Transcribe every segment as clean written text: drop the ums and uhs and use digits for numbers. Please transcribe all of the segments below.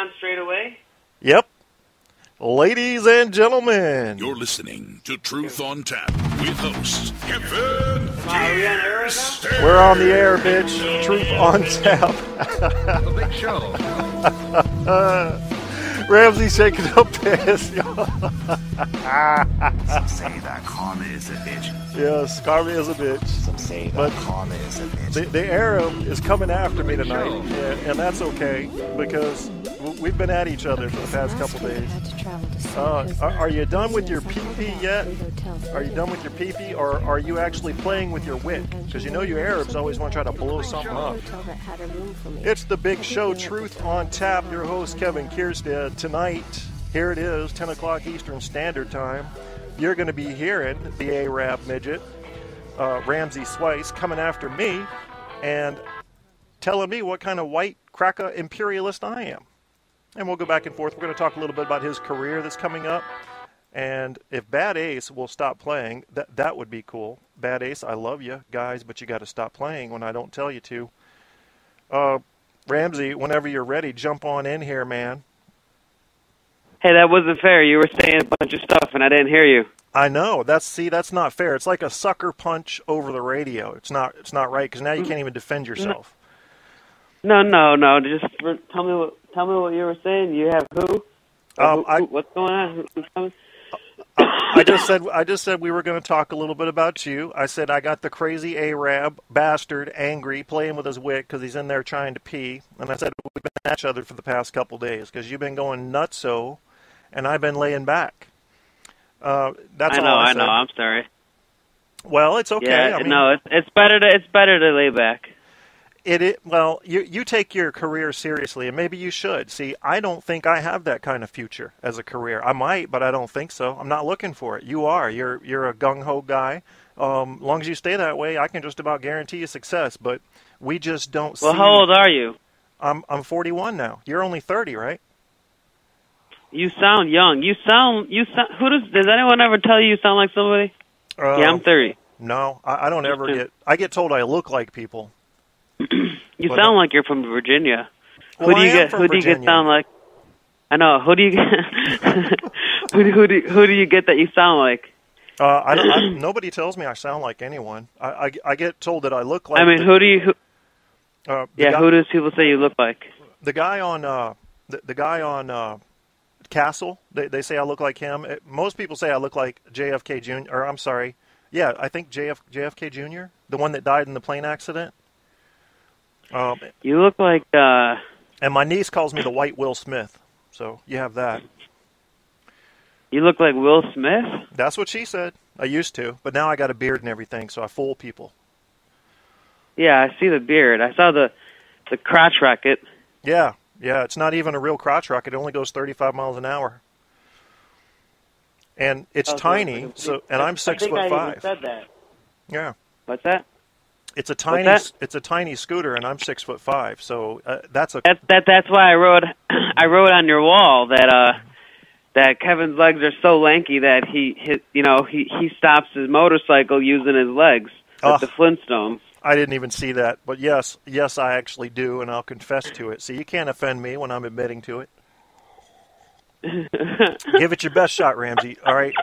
on straight away? Yep. Ladies and gentlemen. You're listening to Truth on Tap with host Kevin. Are we on air right now? We're on the air, bitch. Truth on Tap. The big show. Ramsey shaking up piss. Some say that karma is a bitch. Yes, karma is a bitch. Some say that karma is a bitch. The Arab is coming after me tonight, and that's okay, because we've been at each other for the past couple days. Are you done with your pee-pee yet? Are you done with your pee-pee, or are you actually playing with your wick? Because you know you Arabs always want to try to blow something up. It's the big show, Truth on Tap. Your host, Kevin Kierstead. Tonight, here it is, 10 o'clock Eastern Standard Time. You're going to be hearing the Arab midget, Ramsey Swice, coming after me and telling me what kind of white cracker imperialist I am. And we'll go back and forth. We're going to talk a little bit about his career that's coming up. And if Bad Ace will stop playing, that would be cool. Bad Ace, I love you, guys, but you got to stop playing when I don't tell you to. Ramsey, whenever you're ready, jump on in here, man. Hey, that wasn't fair. You were saying a bunch of stuff, and I didn't hear you. I know. That's not fair. It's like a sucker punch over the radio. It's not right, because now you can't even defend yourself. No. Just tell me what you were saying. You have who? What's going on? Who's coming? I just said we were going to talk a little bit about you. I said I got the crazy Arab bastard angry playing with his wick because he's in there trying to pee. And I said we've been at each other for the past couple days because you've been going nutso, and I've been laying back. That's all I said. I know. I'm sorry. Well, it's okay. Yeah, it's better to lay back. Well, you take your career seriously, and maybe you should. See, I don't think I have that kind of future as a career. I might, but I don't think so. I'm not looking for it. You are. You're a gung-ho guy. Long as you stay that way, I can just about guarantee you success. But we just don't see... Well, how old are you? I'm 41 now. You're only 30, right? You sound young. You sound. Does anyone ever tell you sound like somebody? Yeah, I'm 30. No, I don't ever I get told I look like people. You sound like you're from Virginia. Well, who do you get sound like? I know. Who do you get? who do you get that you sound like? Nobody tells me I sound like anyone. I get told that I look like. I mean, who does people say you look like? The guy on the guy on Castle. They say I look like him. Most people say I look like JFK Jr. Or I'm sorry. Yeah, I think JFK Jr. The one that died in the plane accident. You look like... And my niece calls me the white Will Smith, so you have that. You look like Will Smith? That's what she said. I used to, but now I got a beard and everything, so I fool people. Yeah, I see the beard. I saw the crotch rocket. Yeah, it's not even a real crotch rocket. It only goes 35 miles an hour. And it's tiny, and I'm 6'5". I even said that. Yeah. What's that? It's a tiny scooter, and I'm 6'5". So that's why I wrote on your wall that Kevin's legs are so lanky that he stops his motorcycle using his legs, like the Flintstones. I didn't even see that, but yes, I actually do, and I'll confess to it. See, you can't offend me when I'm admitting to it. Give it your best shot, Ramsey. All right,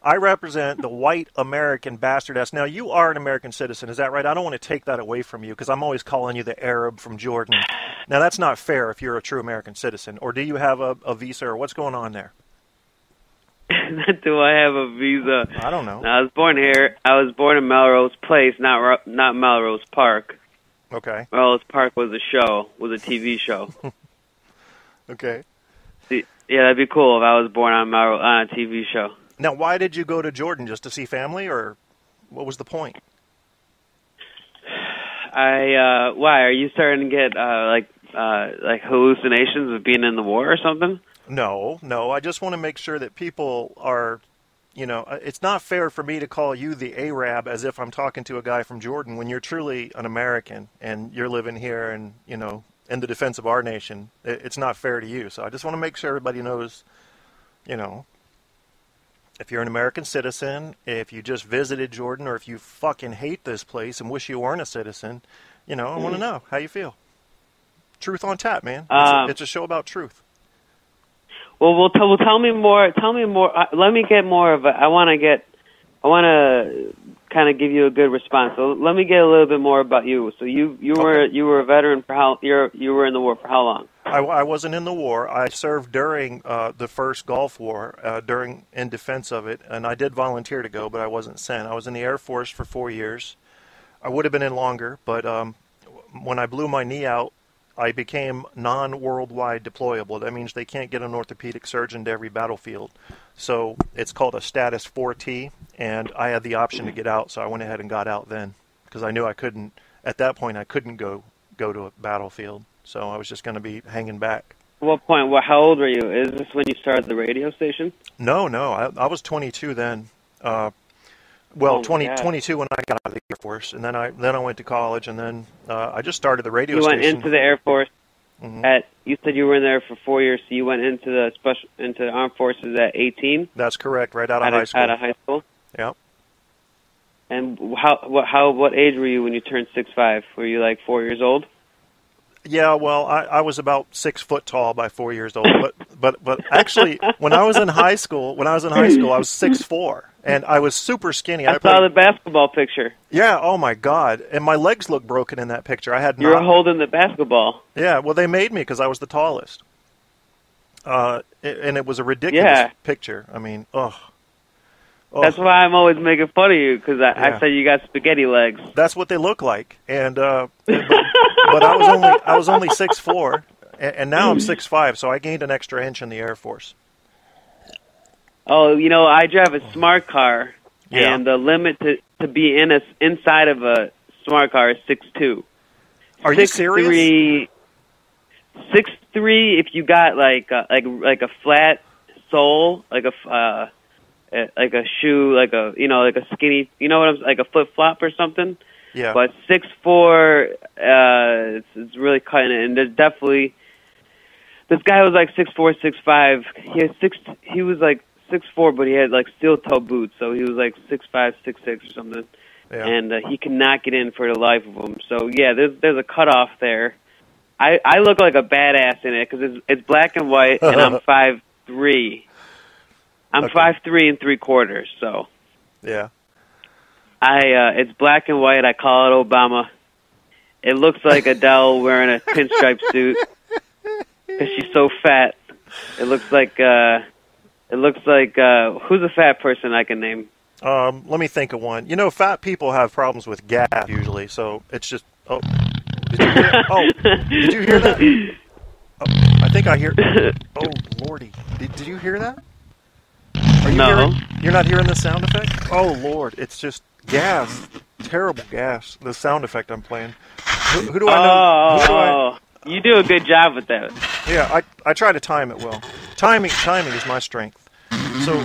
I represent the white American bastard ass. Now, you are an American citizen, is that right? I don't want to take that away from you because I'm always calling you the Arab from Jordan. Now, that's not fair if you're a true American citizen. Or do you have a visa, or what's going on there? Do I have a visa? I don't know. No, I was born here. I was born in Melrose Place, not Melrose Park. Okay. Melrose Park was a TV show. Okay. Yeah, that'd be cool if I was born on a TV show. Now, why did you go to Jordan? Just to see family, or what was the point? Why are you starting to get like hallucinations of being in the war or something? No. I just want to make sure that people are, it's not fair for me to call you the Arab as if I'm talking to a guy from Jordan when you're truly an American and you're living here and in the defense of our nation. It's not fair to you. So I just want to make sure everybody knows, if you're an American citizen, if you just visited Jordan, or if you fucking hate this place and wish you weren't a citizen, I want to know how you feel. Truth on Tap, man. It's a show about truth. Well, tell me more. Tell me more. Let me get more of a. I want to kind of give you a good response. So let me get a little bit more about you. So you were a veteran for how you were in the war for how long? I wasn't in the war. I served during the first Gulf War, in defense of it, and I did volunteer to go, but I wasn't sent. I was in the Air Force for 4 years. I would have been in longer, but when I blew my knee out, I became non-worldwide deployable. That means they can't get an orthopedic surgeon to every battlefield. So it's called a status 4T, and I had the option to get out, so I went ahead and got out then because I knew I couldn't. At that point, I couldn't go to a battlefield, so I was just going to be hanging back. What point? Well, how old were you? Is this when you started the radio station? No. I was 22 then. 22 when I got out of the Air Force, and then I went to college, and then I just started the radio station. You went into the Air Force you said you were in there for 4 years, so you went into the armed forces at 18? That's correct, right out of high school. Out of high school? Yeah. And what age were you when you turned 6'5"? Were you like 4 years old? Yeah, well, I was about 6 foot tall by 4 years old, but actually, when I was in high school, I was 6'4", and I was super skinny. I saw the basketball picture. Yeah, oh my God, and my legs looked broken in that picture. You were holding the basketball. Yeah, well, they made me because I was the tallest, and it was a ridiculous picture. I mean, That's why I'm always making fun of you, because I said you got spaghetti legs. That's what they look like, and but I was only 6'4", and now I'm 6'5", so I gained an extra inch in the Air Force. Oh, I drive a smart car, and the limit to be inside of a smart car is 6'2". Are you serious? 6'3" if you got like a flat sole, like a shoe, like a skinny, like a flip flop or something. Yeah. But 6'4", it's really cutting it, and there's definitely this guy was like 6'4", 6'5". He was like 6'4", but he had like steel toe boots, so he was like 6'5", 6'6" or something. Yeah. And he could not get in for the life of him. So yeah, there's a cutoff there. I look like a badass in it because it's black and white, and I'm 5'3". I'm 5'3"3/4", so yeah. It's black and white. I call it Obama. It looks like Adele wearing a pinstripe suit because she's so fat. It looks like who's a fat person I can name? Let me think of one. Fat people have problems with gas usually, so it's just. Oh, did you hear that? Oh, I think I hear. Oh, Lordy, did you hear that? No. You're not hearing the sound effect? Oh, Lord. It's just gas. Terrible gas. The sound effect I'm playing. Who do I know? You do a good job with that. Yeah, I try to time it well. Timing is my strength. So,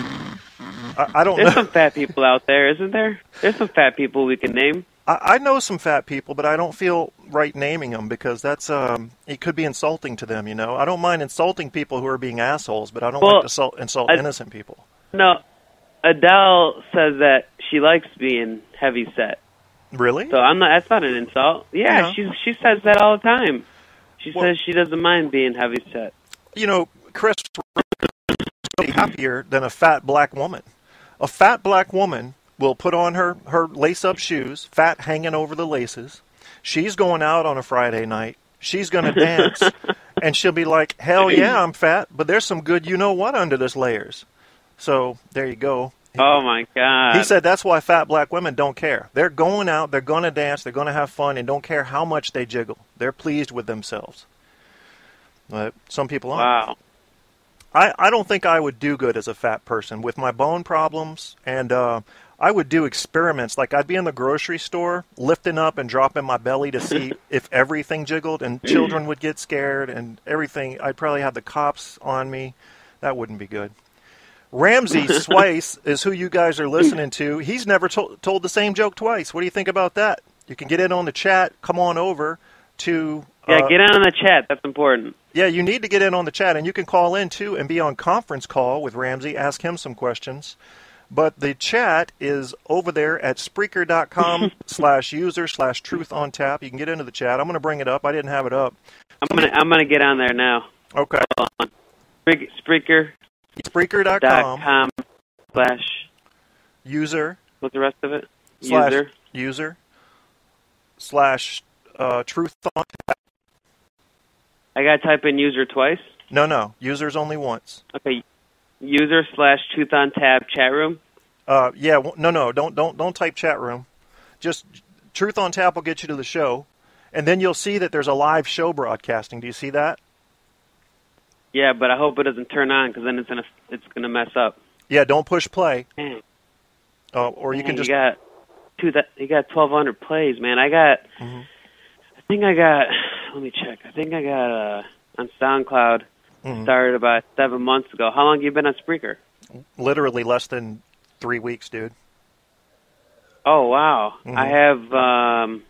I don't know. There's some fat people out there, isn't there? There's some fat people we can name. I know some fat people, but I don't feel right naming them because that's it could be insulting to them, I don't mind insulting people who are being assholes, but I don't like to insult innocent people. No, Adele says that she likes being heavy set. Really? So that's not an insult. Yeah, she says that all the time. She says she doesn't mind being heavy set. Chris is happier than a fat black woman. A fat black woman will put on her lace-up shoes, fat hanging over the laces. She's going out on a Friday night. She's going to dance, and she'll be like, hell yeah, I'm fat, but there's some good you-know-what under this layers. So there you go. Oh, my God. He said that's why fat black women don't care. They're going out, they're going to dance, they're going to have fun, and don't care how much they jiggle. They're pleased with themselves. But some people aren't. Wow. I don't think I would do good as a fat person with my bone problems, and I would do experiments. Like I'd be in the grocery store lifting up and dropping my belly to see if everything jiggled, and children would get scared and everything. I'd probably have the cops on me. That wouldn't be good. Ramsey Swice is who you guys are listening to. He's never told the same joke twice. What do you think about that? You can get in on the chat. Come on over to... get in on the chat. That's important. Yeah, you need to get in on the chat, and you can call in, too, and be on conference call with Ramsey. Ask him some questions. But the chat is over there at Spreaker.com/user/truth-on-tap. You can get into the chat. I'm going to bring it up. I didn't have it up. I'm gonna get on there now. Okay. Hold on. Spreaker. Spreaker.com/user. What's the rest of it? User/truth-on-tap. I gotta type in user twice. No. Users only once. Okay. User/truth-on-tap chat room. Yeah. No. Don't type chat room. Just Truth on Tap will get you to the show, and then you'll see that there's a live show broadcasting. Do you see that? Yeah, but I hope it doesn't turn on because then it's gonna mess up. Yeah. Don't push play. Dang. Or you can just. You got 1,200 plays, man. I think I got. Let me check. I think I got on SoundCloud. Started about 7 months ago. How long have you been on Spreaker? Literally less than 3 weeks, dude. Oh, wow. I have, hold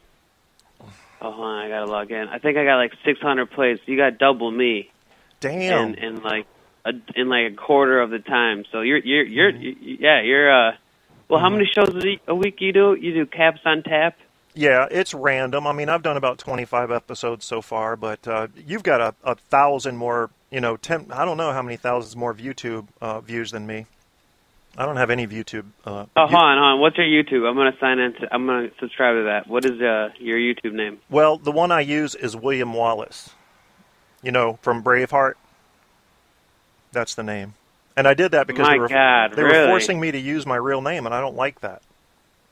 on, I gotta log in. I think I got like 600 plays. You got double me. Damn. In like a quarter of the time. So you're well, how many shows a week you do? You do Caps on Tap? Yeah, it's random. I mean, I've done about 25 episodes so far, but you've got a 1,000 more, 10, I don't know how many thousands more of YouTube views than me. I don't have any YouTube. Hold on. What's your YouTube? I'm going to sign in. I'm going to subscribe to that. What is your YouTube name? Well, the one I use is William Wallace. From Braveheart. That's the name. And I did that because they were forcing me to use my real name, and I don't like that.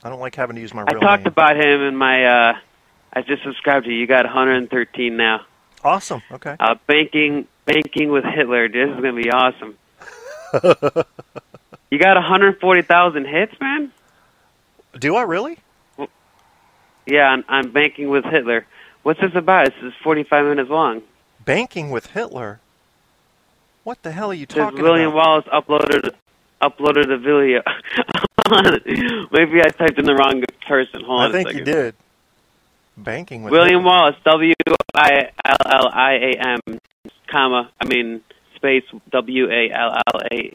I don't like having to use my real name. I talked about him in my, I just subscribed to you. You got 113 now. Awesome. Okay. Banking with Hitler. This is going to be awesome. You got 140,000 hits, man? Do I really? Well, yeah, I'm Banking with Hitler. What's this about? This is 45 minutes long. Banking with Hitler? What the hell are you talking about? William Wallace uploaded a video. Maybe I typed in the wrong person. Hold on a second. I think you did. Banking with William Hitler. Wallace, WILLIAM, space WALLA.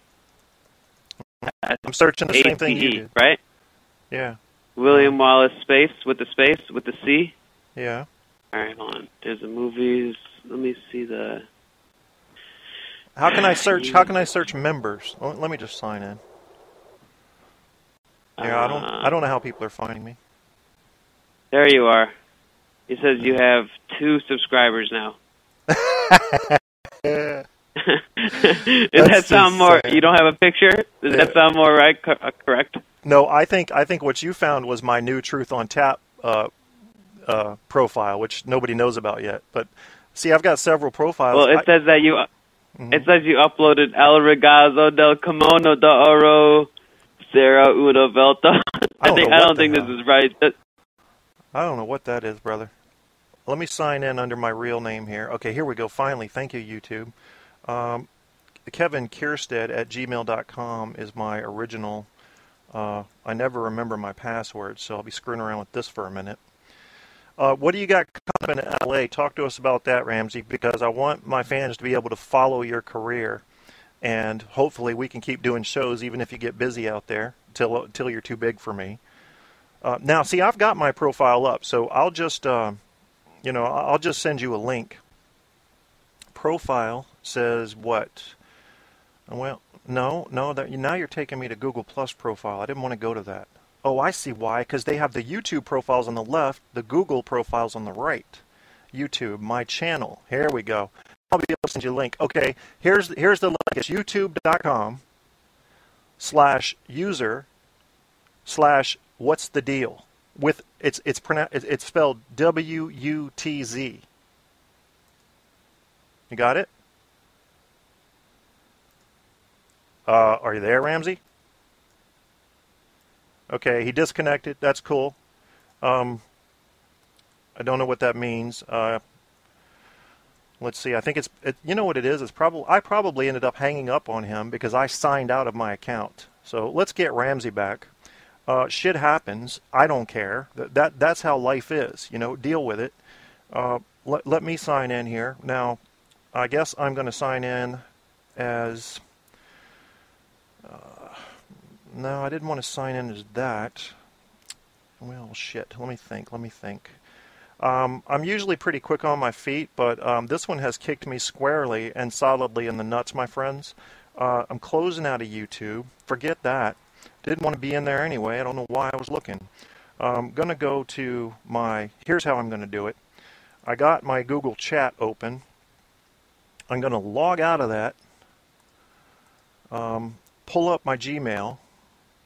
I'm searching the same thing you did. Right? Yeah. William Wallace, space, with the C? Yeah. All right, hold on. There's the movies. Let me see the... How can I search members? Oh, let me just sign in. Yeah, I don't know how people are finding me. There you are. It says you have 2 subscribers now. Does that sound more? You don't have a picture? Does that sound more right? Correct? No, I think what you found was my new Truth on Tap profile, which nobody knows about yet. But see, I've got several profiles. Well, it says that you. It says you uploaded El Regazo del Kimono d'Oro, Sarah Una Velta. I don't think this is right. I don't know what that is, brother. Let me sign in under my real name here. Okay, here we go. Finally, thank you, YouTube. Kevin Kierstead at gmail.com is my original. I never remember my password, so I'll be screwing around with this for a minute. What do you got coming in LA? Talk to us about that, Ramsey, because I want my fans to be able to follow your career, and hopefully we can keep doing shows even if you get busy out there till you're too big for me. Now, see, I've got my profile up, so I'll just I'll just send you a link. Profile says what? Well, no, now you're taking me to Google Plus profile. I didn't want to go to that. Oh, I see why, because they have the YouTube profiles on the left, the Google profiles on the right. YouTube, my channel. Here we go. I'll be able to send you a link. Okay, here's the link. It's youtube.com/user/what's the deal. With it's spelled WUTZ. You got it? Are you there, Ramsey? Okay, he disconnected. That's cool. I don't know what that means. Let's see. I think you know what it is? I probably ended up hanging up on him because I signed out of my account. So let's get Ramsey back. Shit happens. I don't care. That's how life is. Deal with it. Let me sign in here. Now, I guess I'm going to sign in as... No, I didn't want to sign in as that. Well, shit. Let me think. I'm usually pretty quick on my feet, but this one has kicked me squarely and solidly in the nuts, my friends. I'm closing out of YouTube. Forget that. Didn't want to be in there anyway. I don't know why I was looking. I'm going to go to my... Here's how I'm going to do it. I got my Google Chat open. I'm going to log out of that. Pull up my Gmail,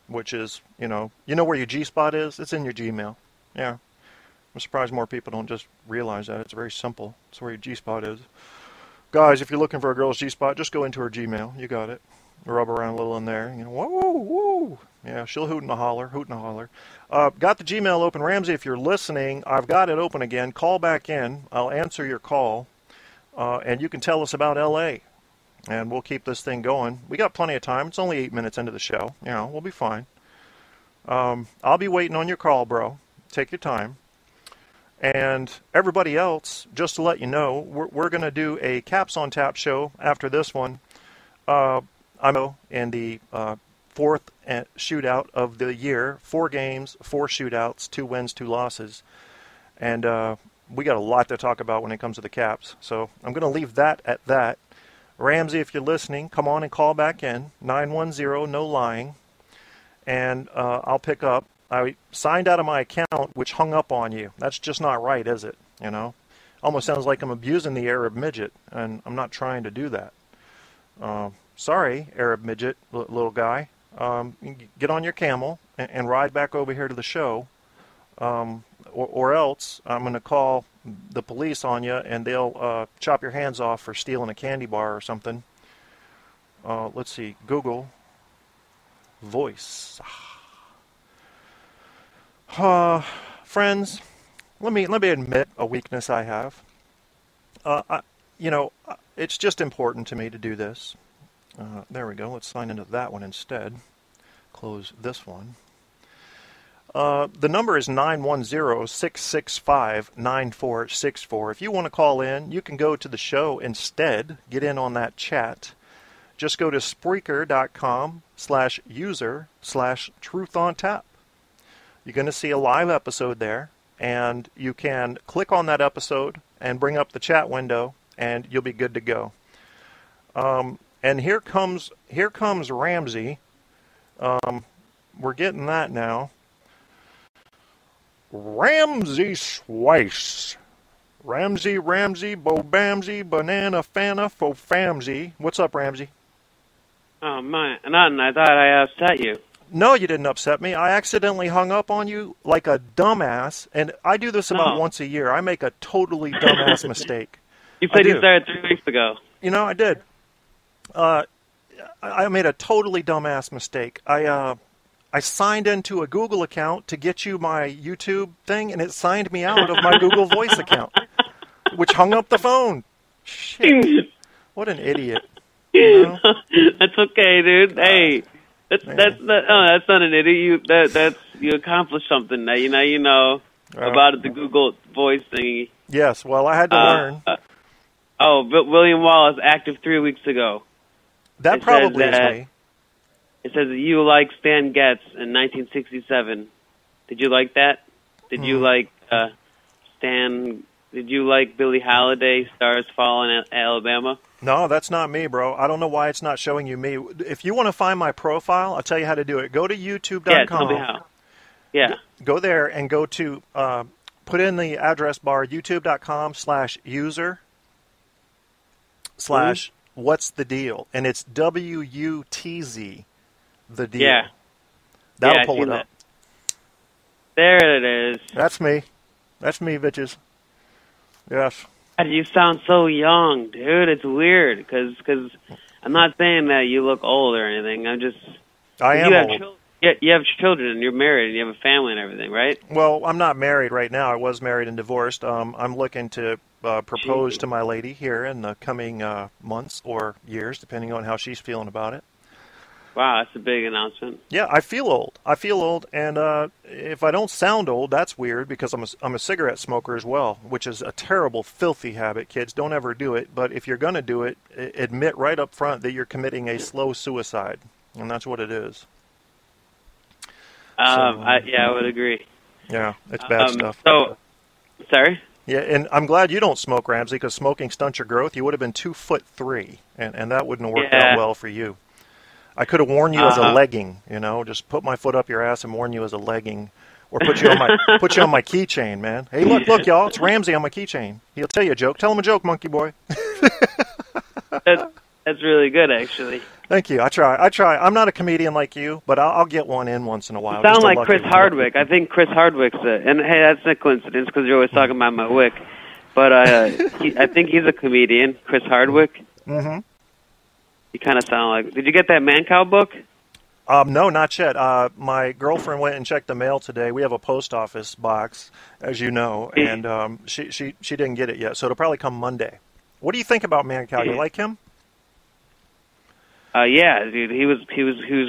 which is, you know where your G-spot is? It's in your Gmail. Yeah. I'm surprised more people don't just realize that. It's very simple. It's where your G-spot is. Guys, if you're looking for a girl's G-spot, just go into her Gmail. You got it. Rub around a little in there. You know, whoa, whoa. Yeah, she'll hoot and a holler, hoot and a holler. Got the Gmail open. Ramsey, if you're listening, I've got it open again. Call back in. I'll answer your call. And you can tell us about L.A. And we'll keep this thing going. We got plenty of time. It's only 8 minutes into the show. You know, we'll be fine. I'll be waiting on your call, bro. Take your time. And everybody else, just to let you know, we're going to do a Caps on Tap show after this one. I'm in the fourth shootout of the year. 4 games, 4 shootouts, 2 wins, 2 losses. And we got a lot to talk about when it comes to the Caps. So I'm going to leave that at that. Ramsey, if you're listening, come on and call back in. 910, no lying. And I'll pick up. I signed out of my account, which hung up on you. That's just not right, is it? You know? Almost sounds like I'm abusing the Arab midget, and I'm not trying to do that. Sorry, Arab midget, little guy. Get on your camel and ride back over here to the show. Or else I'm going to call the police on you, and they'll chop your hands off for stealing a candy bar or something. Let's see. Google Voice. Friends, let me admit a weakness I have. It's just important to me to do this. There we go. Let's sign into that one instead. Close this one. The number is 910-665-9464. If you want to call in, you can go to the show instead. Get in on that chat. Just go to Spreaker.com/user/truthontap. You're going to see a live episode there, and you can click on that episode and bring up the chat window, and you'll be good to go. And here comes Ramsey. We're getting that now. Ramsey Swice. Ramsey, Bobamsey, Banana Fana, Fofamsey. What's up, Ramsey? Oh, man. Nothing. I thought I upset you. No, you didn't upset me. I accidentally hung up on you like a dumbass, and I do this about once a year. I make a totally dumbass mistake. You said you started 3 weeks ago. You know, I did. I made a totally dumbass mistake. I signed into a Google account to get you my YouTube thing, and it signed me out of my Google Voice account, which hung up the phone. Shit. What an idiot. You know? That's okay, dude. Hey, that's not an idiot. You accomplished something. Now you know about the Google Voice thingy. Yes. Well, I had to learn. But William Wallace, active 3 weeks ago. That probably is me. It says that you like Stan Getz in 1967. Did you like that? Did you like Stan? Did you like Billie Holiday, Stars Fall in Alabama? No, that's not me, bro. I don't know why it's not showing you me. If you want to find my profile, I'll tell you how to do it. Go to youtube.com. Yeah, tell me how. Yeah. Go there and go to, put in the address bar, youtube.com/user/what's the deal. And it's WUTZ, the deal. Yeah. That'll pull it up. There it is. That's me. That's me, bitches. Yes. You sound so young, dude. It's weird because I'm not saying that you look old or anything. I am old. You have children and you're married and you have a family and everything, right? Well, I'm not married right now. I was married and divorced. I'm looking to propose to my lady here in the coming months or years, depending on how she's feeling about it. Wow, that's a big announcement. Yeah, I feel old. And if I don't sound old, that's weird because I'm a cigarette smoker as well, which is a terrible, filthy habit. Kids, don't ever do it. But if you're going to do it, admit right up front that you're committing a slow suicide, and that's what it is. I would agree. Yeah, it's bad stuff. So, sorry? Yeah, and I'm glad you don't smoke, Ramsey, because smoking stunts your growth. You would have been 2'3", and that wouldn't have worked out well for you. I could have worn you as a legging, just put my foot up your ass and worn you as a legging, or put you on my keychain, man. Hey, look, y'all, it's Ramsey on my keychain. He'll tell you a joke. Tell him a joke, monkey boy. That's really good, actually. Thank you. I try. I'm not a comedian like you, but I'll get one in once in a while. You sound like Chris Hardwick. I think Chris Hardwick's and hey, that's a coincidence because you're always talking about my wick. But I think he's a comedian, Chris Hardwick. Mm-hmm. You kind of sound like... Did you get that Man Cow book? No, not yet. My girlfriend went and checked the mail today. We have a post office box, as you know, and she didn't get it yet, so it'll probably come Monday. What do you think about Man Cow? You like him? Yeah, dude, he was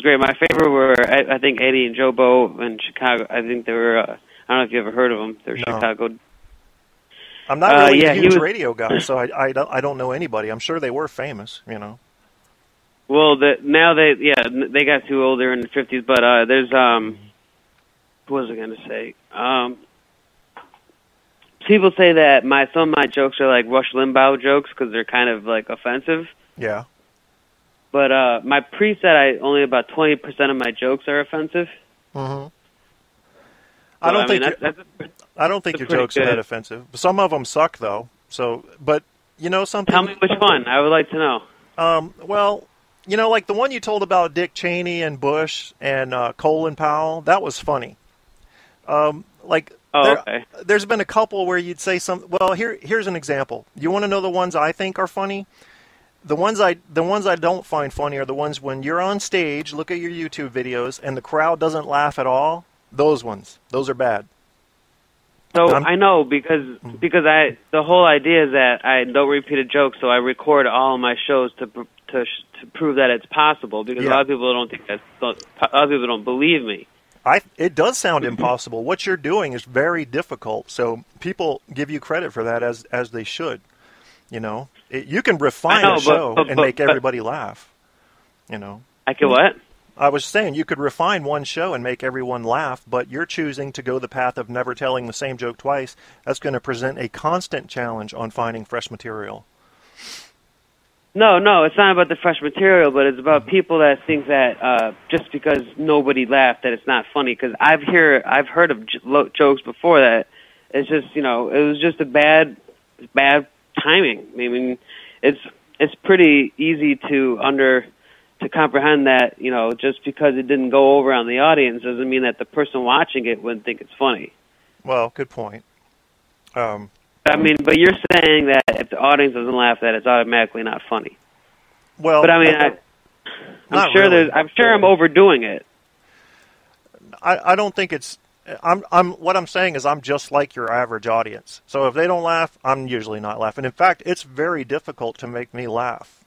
great. My favorite were I think Eddie and Joe Bo in Chicago. I think they were. I don't know if you ever heard of them. They're Chicago. I'm not really a huge radio guy, so I don't know anybody. I'm sure they were famous, Well, now they got too old. They're in the 50s. But there's what was I going to say? People say that some of my jokes are like Rush Limbaugh jokes because they're kind of like offensive. Yeah. But my preset, only about 20% of my jokes are offensive. Mm-hmm. So, I don't think your jokes are that offensive. Some of them suck, though. So, but something. Tell me which one. I would like to know. Well, like the one you told about Dick Cheney and Bush and Colin Powell. That was funny. Okay. There's been a couple where you'd say some. Well, here's an example. You want to know the ones I think are funny? The ones I don't find funny are the ones when you're on stage, look at your YouTube videos, and the crowd doesn't laugh at all. Those ones. Those are bad. So I know because the whole idea is that I don't repeat a joke, so I record all of my shows to prove that it's possible. Because a lot of people don't think that. A lot of people don't believe me. It does sound impossible. What you're doing is very difficult. So people give you credit for that as they should. You can refine a show and make everybody laugh. I can what? I was saying you could refine one show and make everyone laugh, but you're choosing to go the path of never telling the same joke twice. That's going to present a constant challenge on finding fresh material. No, it's not about the fresh material, but it's about people that think that just because nobody laughed that it's not funny. Because I've heard of jokes before that it's just it was just a bad timing. I mean, it's pretty easy to comprehend that just because it didn't go over on the audience doesn't mean that the person watching it wouldn't think it's funny. Well, good point. But you're saying that if the audience doesn't laugh, that it's automatically not funny. Well, but I'm sure really. I'm sure I'm overdoing it. I don't think it's. What I'm saying is I'm just like your average audience. So if they don't laugh, I'm usually not laughing. In fact, it's very difficult to make me laugh.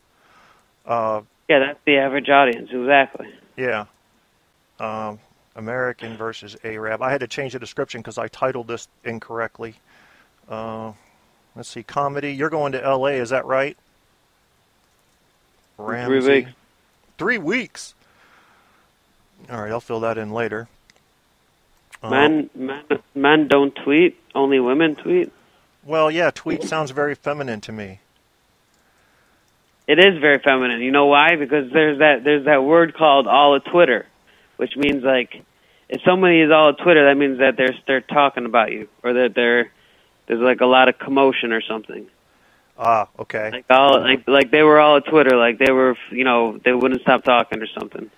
Yeah, that's the average audience, exactly. Yeah. American versus Arab. I had to change the description because I titled this incorrectly. Let's see, comedy. You're going to L.A., is that right? Ramsey. 3 weeks. 3 weeks? All right, I'll fill that in later. Men don't tweet, only women tweet? Well, yeah, tweet sounds very feminine to me. It is very feminine. You know why? Because there's that word called all of Twitter, which means like if somebody is all of Twitter, that means that they're talking about you, or that there's like a lot of commotion or something. Ah, okay. Like they were all at Twitter, like they were, they wouldn't stop talking or something.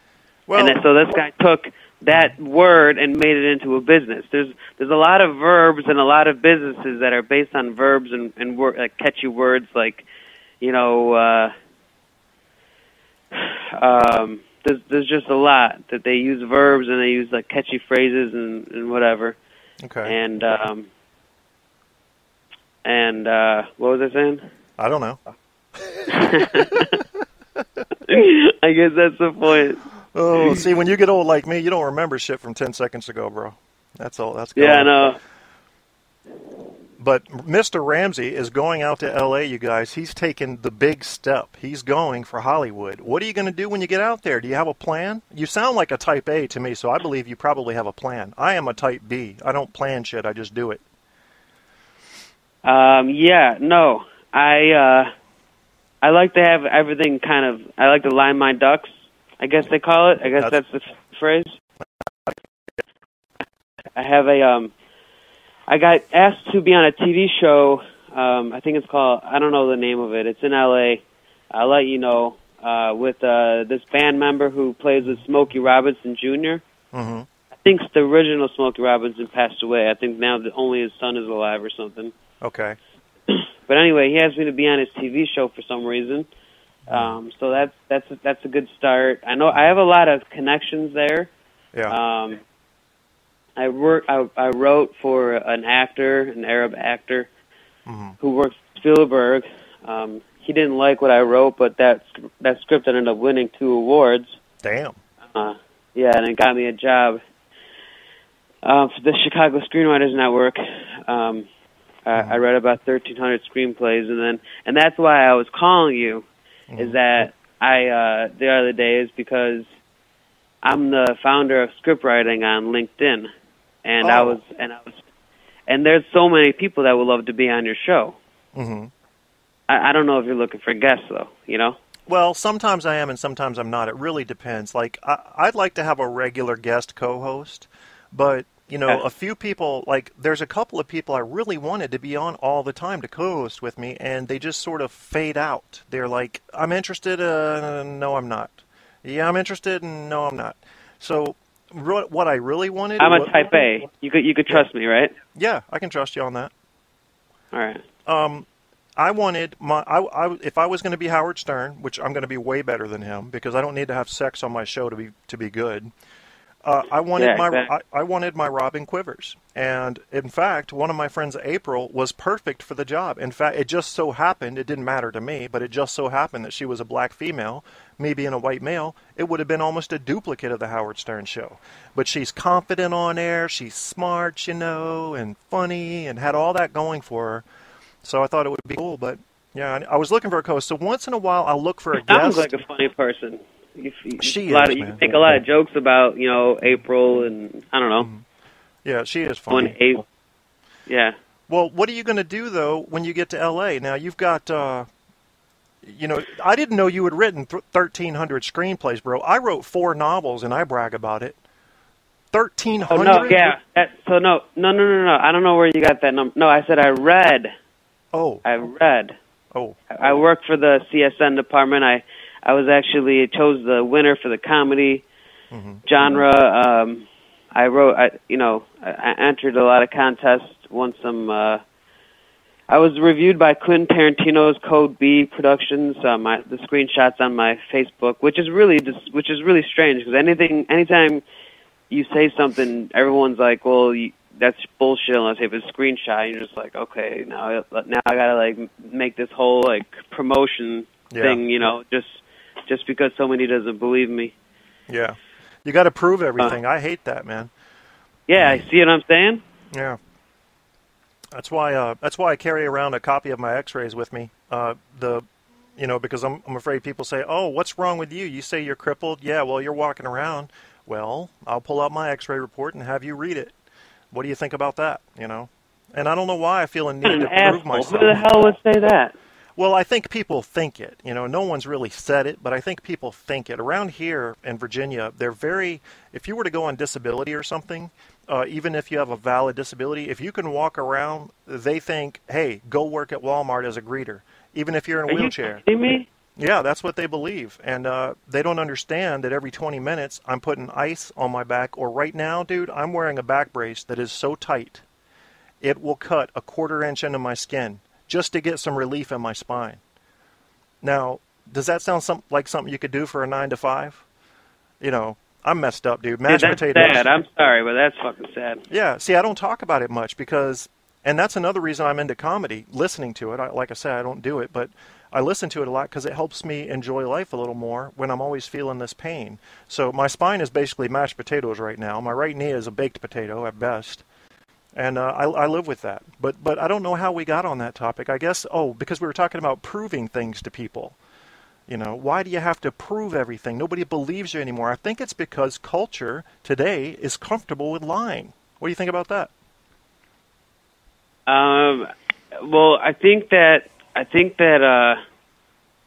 Well, and so this guy took that word and made it into a business. There's a lot of verbs and a lot of businesses that are based on verbs and like catchy words, like there's just a lot that they use verbs and they use like catchy phrases and whatever. Okay. And what was I saying? I don't know. I guess that's the point. Oh, see, when you get old like me, you don't remember shit from 10 seconds ago, bro. That's all. That's gone. Yeah, I know. But Mr. Ramsey is going out to L.A., you guys. He's taken the big step. He's going for Hollywood. What are you going to do when you get out there? Do you have a plan? You sound like a type A to me, so I believe you probably have a plan. I am a type B. I don't plan shit. I just do it. Yeah, no. I like to have everything I like to line my ducks, I guess they call it. I guess that's the phrase. I got asked to be on a TV show. I think it's called, I don't know the name of it. It's in L.A. I'll let you know. With this band member who plays with Smokey Robinson Jr. Mm-hmm. I think the original Smokey Robinson passed away. I think now only his son is alive or something. Okay. But anyway, he asked me to be on his TV show for some reason. So that's a good start. I know I have a lot of connections there. Yeah. I wrote for an actor, an Arab actor, who works at Spielberg. He didn't like what I wrote, but that script ended up winning 2 awards. Damn. Yeah, and it got me a job for the Chicago Screenwriters Network. I read about 1,300 screenplays, and that's why I was calling you. Is that I the other day is because I'm the founder of scriptwriting on LinkedIn, and there's so many people that would love to be on your show. Mm-hmm. I don't know if you're looking for guests though, you know? Well, sometimes I am and sometimes I'm not. It really depends. Like I'd like to have a regular guest co-host, but you know, a few people, like there's a couple of people I really wanted to be on all the time to co-host with me, and they just sort of fade out. They're like, I'm interested, no I'm not. Yeah, I'm interested, and no I'm not. So what I really wanted... I'm a type A. You could trust me, right? Yeah, I can trust you on that. All right. I wanted if I was going to be Howard Stern, which I'm going to be way better than him because I don't need to have sex on my show to be good. I wanted my Robin Quivers, and in fact, one of my friends, April, was perfect for the job. In fact, it just so happened, it didn't matter to me, but it just so happened that she was a black female. Me being a white male, it would have been almost a duplicate of the Howard Stern show. But she's confident on air, she's smart, you know, and funny, and had all that going for her. So I thought it would be cool, but yeah, I was looking for a co-host. So once in a while, I'll look for a guest. Sounds like a funny person. You make a lot of jokes about, you know, April and I don't know. Yeah, she is funny. Yeah. Well, what are you going to do though when you get to L.A.? Now you've got, you know, I didn't know you had written 1,300 screenplays, bro. I wrote 4 novels and I brag about it. 1,300. Oh no, yeah. No. I don't know where you got that number. No, I said I read. Oh. I read. Oh. I worked for the CSN department. I was actually chose the winner for the comedy genre. I wrote, I entered a lot of contests, won some. I was reviewed by Quentin Tarantino's Code B Productions. The screenshots on my Facebook, which is really strange because anytime you say something, everyone's like, "Well, that's bullshit." Unless you have a screenshot, and you're just like, "Okay, now I gotta like make this whole like promotion thing," you know, just because somebody doesn't believe me. Yeah. You got to prove everything. I hate that, man. Yeah, I see what I'm saying? Yeah. That's why I carry around a copy of my x-rays with me. Because I'm afraid people say, "Oh, what's wrong with you? You say you're crippled." Yeah, well, you're walking around. Well, I'll pull out my x-ray report and have you read it. What do you think about that, you know? And I don't know why I feel a need to prove myself. Who the hell would say that? Well, I think people think it. You know, no one's really said it, but I think people think it. Around here in Virginia, they're very, if you were to go on disability or something, even if you have a valid disability, if you can walk around, they think, hey, go work at Walmart as a greeter, even if you're in a wheelchair. Are you kidding me? Yeah, that's what they believe. And they don't understand that every 20 minutes I'm putting ice on my back, or right now, dude, I'm wearing a back brace that is so tight, it will cut a 1/4 inch into my skin, just to get some relief in my spine. Now, does that sound like something you could do for a 9 to 5? You know, I'm messed up, dude. Mashed that's potatoes. Sad. I'm sorry, but that's fucking sad. Yeah, see, I don't talk about it much because, and that's another reason I'm into comedy, listening to it. Like I said, I don't do it, but I listen to it a lot because it helps me enjoy life a little more when I'm always feeling this pain. So my spine is basically mashed potatoes right now. My right knee is a baked potato at best. And I live with that. But I don't know how we got on that topic. I guess, because we were talking about proving things to people. You know, why do you have to prove everything? Nobody believes you anymore. I think it's because culture today is comfortable with lying. What do you think about that? Well, I think that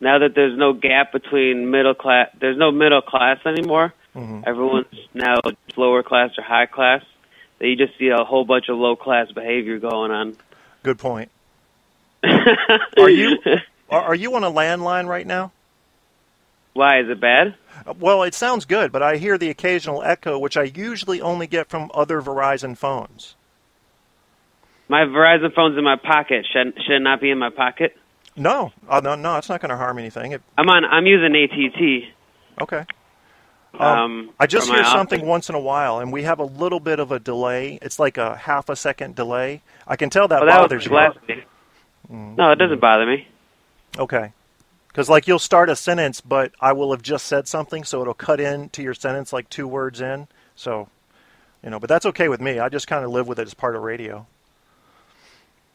now that there's no gap between there's no middle class anymore. Mm-hmm. Everyone's now lower class or high class. That you just see a whole bunch of low class behavior going on. Good point. Are you on a landline right now? Why, is it bad? Well, it sounds good, but I hear the occasional echo, which I usually only get from other Verizon phones. My Verizon phone's in my pocket. Should it not be in my pocket? No, no, it's not going to harm anything. I'm using AT&T. Okay. I just hear something once in a while, and we have a little bit of a delay. It's like a half a second delay. I can tell that bothers you. No, it doesn't bother me. Okay. Because, like, you'll start a sentence, but I will have just said something, so it'll cut into your sentence like 2 words in. So, but that's okay with me. I just kind of live with it as part of radio.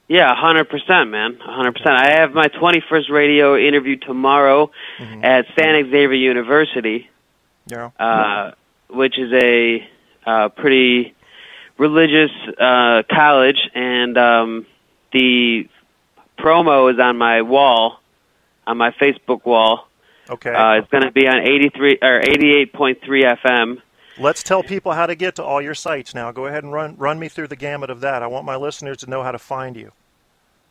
Yeah, 100%, man. 100%. I have my 21st radio interview tomorrow at San Xavier University. Yeah. Which is a pretty religious college, and the promo is on my wall, on my Facebook wall. Okay. It's going to be on 83 or 88.3 FM. Let's tell people how to get to all your sites now. Go ahead and run me through the gamut of that. I want my listeners to know how to find you.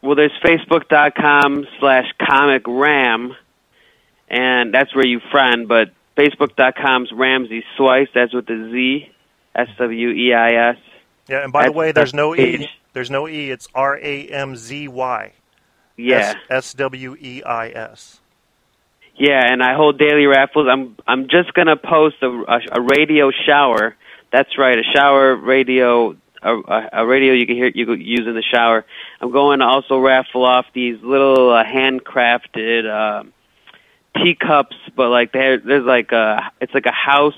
Well, there's Facebook.com/comicram, and that's where you friend, but Facebook.com's Ramsey Swice, that's with the Z, SWEIS. Yeah, and by the way, there's no E. There's no E. It's RAMZY. Yeah. SWEIS. Yeah, and I hold daily raffles. I'm just gonna post a radio shower. That's right, a shower radio, a radio you could use in the shower. I'm going to also raffle off these little handcrafted teacups, but like there's like it's like a house.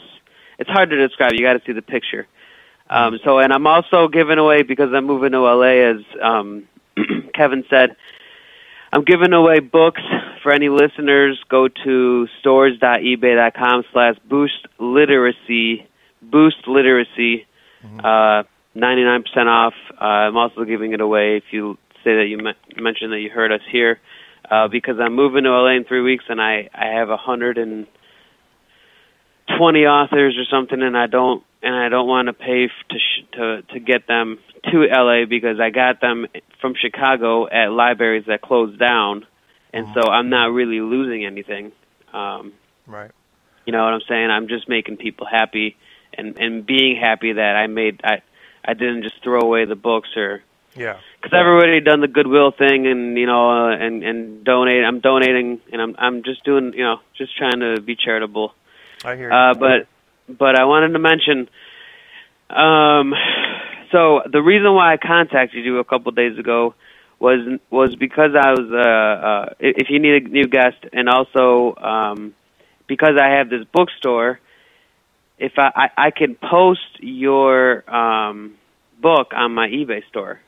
It's hard to describe. You got to see the picture. And I'm also giving away, because I'm moving to LA, as Kevin said, I'm giving away books for any listeners. Go to stores.ebay.com/boostliteracy. Boost Literacy, 99% off. I'm also giving it away if you say that you mentioned that you heard us here, because I'm moving to LA in 3 weeks, and I have 120 authors or something, and I don't want to pay to get them to LA, because I got them from Chicago at libraries that closed down, and so I'm not really losing anything. Right. You know what I'm saying? I'm just making people happy, and being happy that I didn't just throw away the books, or because I've already done the Goodwill thing, and and donate. I'm donating, and I'm just doing, just trying to be charitable. I hear you. But I wanted to mention, so the reason why I contacted you a couple of days ago was because I was if you need a new guest, and also because I have this bookstore. If I can post your book on my eBay store.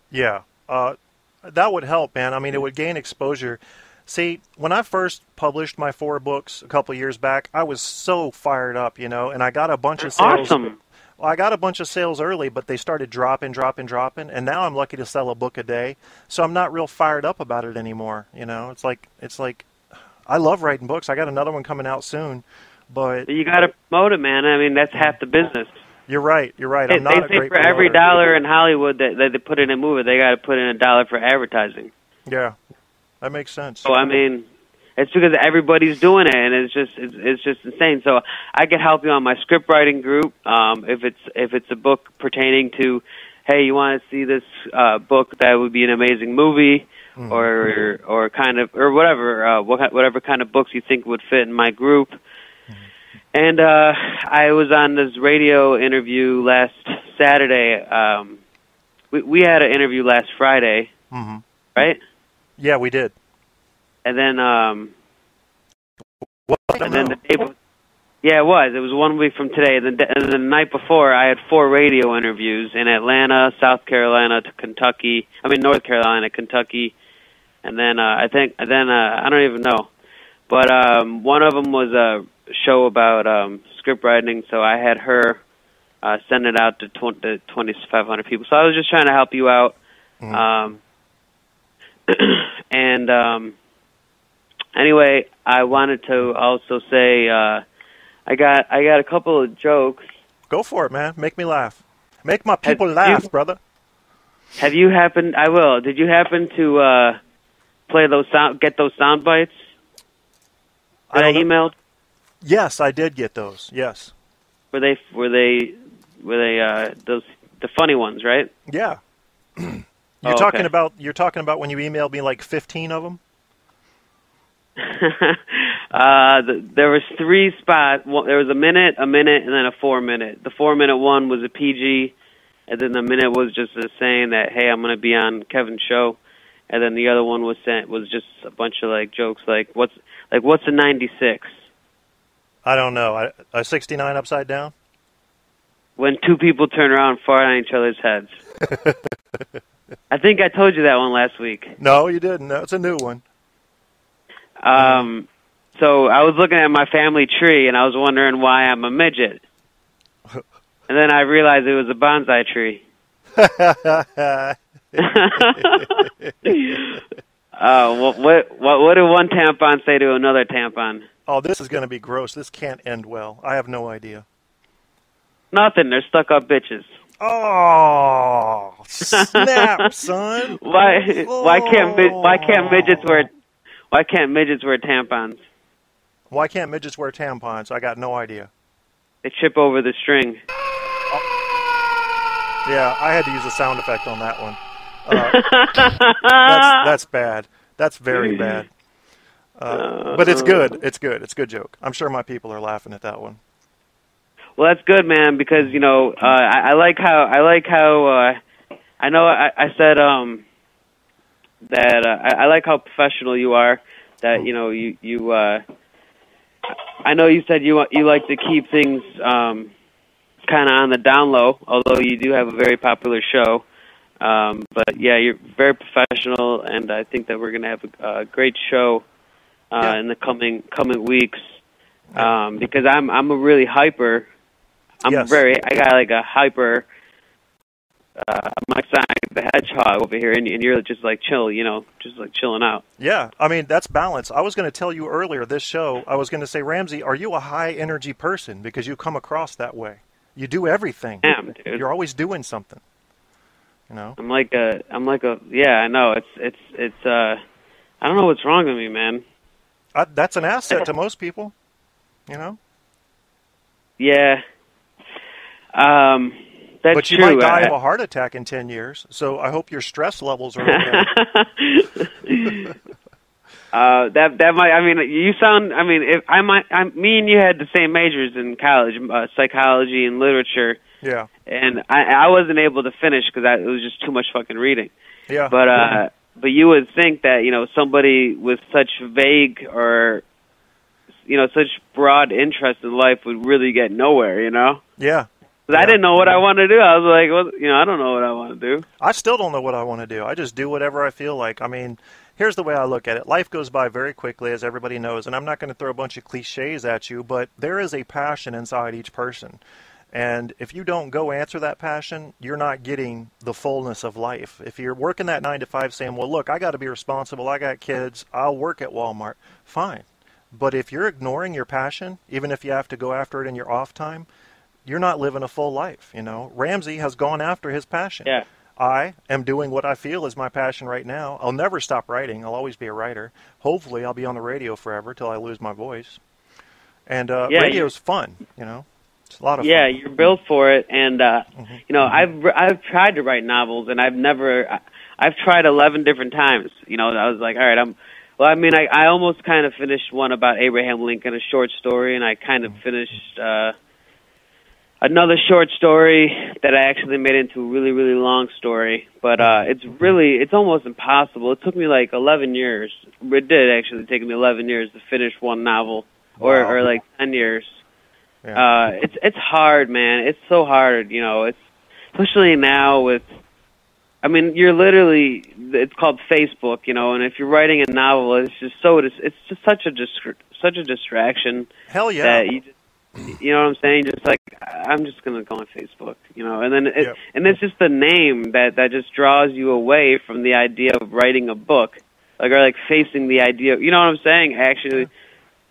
Yeah, that would help, man. I mean, it would gain exposure. See, when I first published my 4 books a couple of years back, I was so fired up, and I got a bunch of sales. Awesome. Well, I got a bunch of sales early, but they started dropping, and now I'm lucky to sell a book a day. So I'm not real fired up about it anymore. It's like I love writing books. I got another one coming out soon. But you got to promote it, man. I mean, that's half the business. You're right. I'm not a great for every $1 in Hollywood that they put in a movie, they got to put in $1 for advertising. Yeah, that makes sense. So I mean, it's because everybody's doing it, and it's just insane. So I can help you on my script writing group. If it's a book pertaining to, hey, you want to see this book that would be an amazing movie, or whatever kind of books you think would fit in my group. And I was on this radio interview last Saturday. We had an interview last Friday, right? Yeah, we did. And then, Yeah, it was. It was 1 week from today. And the night before, I had 4 radio interviews in Atlanta, South Carolina to Kentucky. I mean, North Carolina, Kentucky. And then I don't even know. But one of them was a show about script writing, so I had her send it out to 2,500 people. So I was just trying to help you out. Anyway, I wanted to also say I got a couple of jokes. Go for it, man. Make me laugh. Make my people laugh, brother. Have you happened? I will. Did you happen to get those sound bites that I emailed? Yes, I did get those. Yes. Were they those the funny ones, right? Yeah. You're talking about when you emailed me like 15 of them? There was 3 spots. There was a minute, and then a 4-minute. The 4-minute one was a PG, and then the minute was just saying that, hey, I'm going to be on Kevin's show, and then the other one was just a bunch of like jokes, like what's a 96? I don't know. A 69 upside down? When 2 people turn around and fart on each other's heads. I think I told you that one last week. No, you didn't. That's a new one. So I was looking at my family tree, and I was wondering why I'm a midget. And then I realized it was a bonsai tree. What did one tampon say to another tampon? Oh, this is going to be gross. This can't end well. I have no idea. Nothing. They're stuck-up bitches. Oh, snap, son! Why can't midgets wear tampons? Why can't midgets wear tampons? I got no idea. They trip over the string. Yeah, I had to use a sound effect on that one. That's bad. That's very bad. But it's good. It's good. It's a good joke. I'm sure my people are laughing at that one. Well, that's good, man, because I like how I know I said that I like how professional you are. That you I know you said you like to keep things kind of on the down low, although you do have a very popular show. But yeah, you're very professional, and I think that we're going to have a great show in the coming weeks. Because I'm a really hyper. I got like a hyper. Mike Sonic the Hedgehog over here, and you're just like chill, just like chilling out. Yeah, I mean, that's balance. I was going to tell you earlier this show, I was going to say, Ramsey, are you a high energy person? Because you come across that way. You do everything. Damn, dude. You're always doing something. I'm like a yeah, I know. It's I don't know what's wrong with me, man. That's an asset to most people, Yeah. That's but you true. might die of a heart attack in 10 years, so I hope your stress levels are okay. That might. I mean, you sound. I mean, if me and you had the same majors in college, psychology and literature. Yeah. And I wasn't able to finish because it was just too much fucking reading. Yeah. But you would think that somebody with such vague or such broad interest in life would really get nowhere. Yeah. I didn't know what I wanted to do. I was like, well, I don't know what I want to do. I still don't know what I want to do. I just do whatever I feel like. I mean, here's the way I look at it. Life goes by very quickly, as everybody knows, and I'm not going to throw a bunch of cliches at you, but there is a passion inside each person. And if you don't go answer that passion, you're not getting the fullness of life. If you're working that 9 to 5 saying, well, look, I got to be responsible. I got kids. I'll work at Walmart. Fine. But if you're ignoring your passion, even if you have to go after it in your off time, you're not living a full life, Ramsey has gone after his passion. Yeah. I am doing what I feel is my passion right now. I'll never stop writing. I'll always be a writer. Hopefully, I'll be on the radio forever till I lose my voice. And radio's fun, It's a lot of fun. Yeah, you're built for it. And, I've tried to write novels, and I've tried 11 different times. I was like, all right, I almost kind of finished one about Abraham Lincoln, a short story, and I kind of finished another short story that I actually made into a really, really long story. But it's almost impossible. It took me like 11 years. It did actually take me 11 years to finish one novel, or like 10 years. It's hard, man. It's so hard, It's especially now with. I mean, you're literally. It's called Facebook, and if you're writing a novel, it's just such a distraction. Hell yeah. That you know what I'm saying? Just like I'm just gonna go on Facebook, and then and it's just the name that just draws you away from the idea of writing a book, or facing the idea. You know what I'm saying? Actually,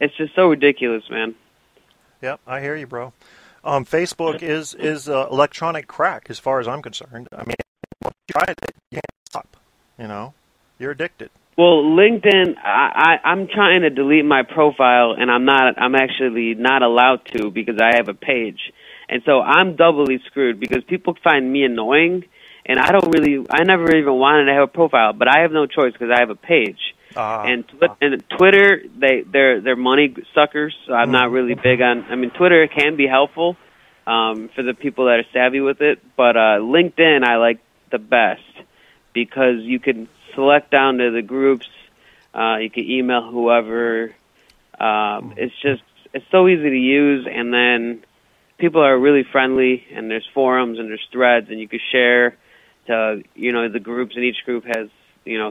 it's just so ridiculous, man. Yep, I hear you, bro. Facebook is electronic crack, as far as I'm concerned. I mean, once you try it, you can't stop. You're addicted. Well, LinkedIn, I'm trying to delete my profile, and I'm actually not allowed to because I have a page. And so I'm doubly screwed because people find me annoying, and I never even wanted to have a profile, but I have no choice because I have a page. And Twitter, they're money suckers, so I'm not really big on. I mean, Twitter can be helpful for the people that are savvy with it, but LinkedIn I like the best because you can select down to the groups. You can email whoever. It's so easy to use, and then people are really friendly, and there's forums and there's threads, and you can share to the groups, and each group has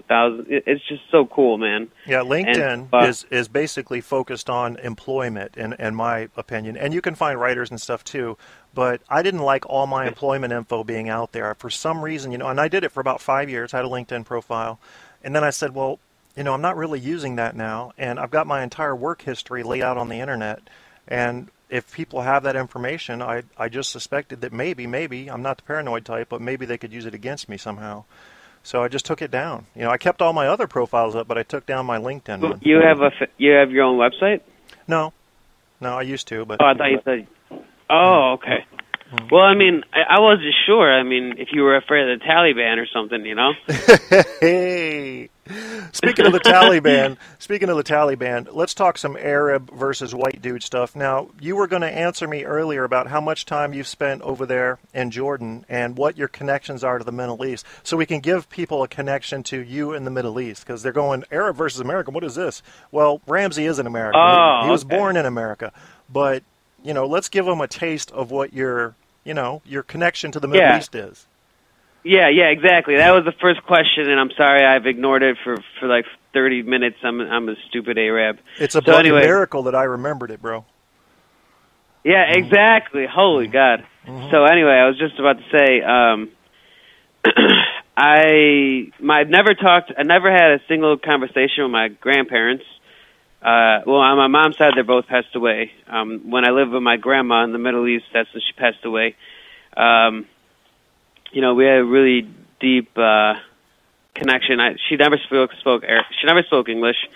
thousands. It's just so cool, man. Yeah, LinkedIn is basically focused on employment, in my opinion, and you can find writers and stuff too. But I didn't like all my employment info being out there for some reason, and I did it for about 5 years. I had a LinkedIn profile, and then I said, well, I'm not really using that now, and I've got my entire work history laid out on the internet, and if people have that information, I just suspected that maybe, I'm not the paranoid type, but maybe they could use it against me somehow. So I just took it down. I kept all my other profiles up, but I took down my LinkedIn one. You have your own website? No, I used to, but. Oh, I thought you said. Oh, okay. Well, I mean, I wasn't sure. I mean, if you were afraid of the Taliban or something, Hey, speaking of the Taliban, let's talk some Arab versus white dude stuff. Now, you were going to answer me earlier about how much time you've spent over there in Jordan and what your connections are to the Middle East, so we can give people a connection to you in the Middle East, because they're going, Arab versus American, what is this? Well, Ramsey is an American. He was born in America, but let's give them a taste of what your connection to the Middle East is. Yeah, exactly. That was the first question, and I'm sorry I've ignored it for like 30 minutes. I'm a stupid Arab. It's a bloody miracle that I remembered it, bro. Yeah, exactly. Holy God. So anyway, I was just about to say, I never had a single conversation with my grandparents. Well, on my mom's side, they're both passed away. When I lived with my grandma in the Middle East, that's when she passed away. We had a really deep connection. She never spoke English.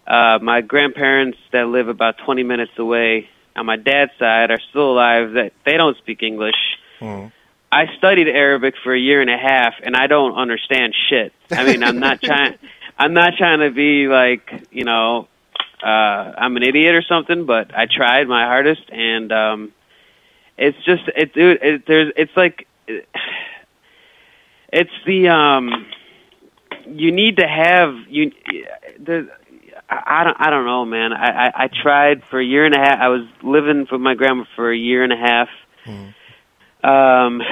My grandparents that live about 20 minutes away on my dad's side are still alive. That they don't speak English. I studied Arabic for 1.5 years, and I don't understand shit. I mean, I'm not trying to be like I'm an idiot or something, but I tried my hardest, and it's the you need to have I don't know, man. I tried for 1.5 years. I was living with my grandma for 1.5 years.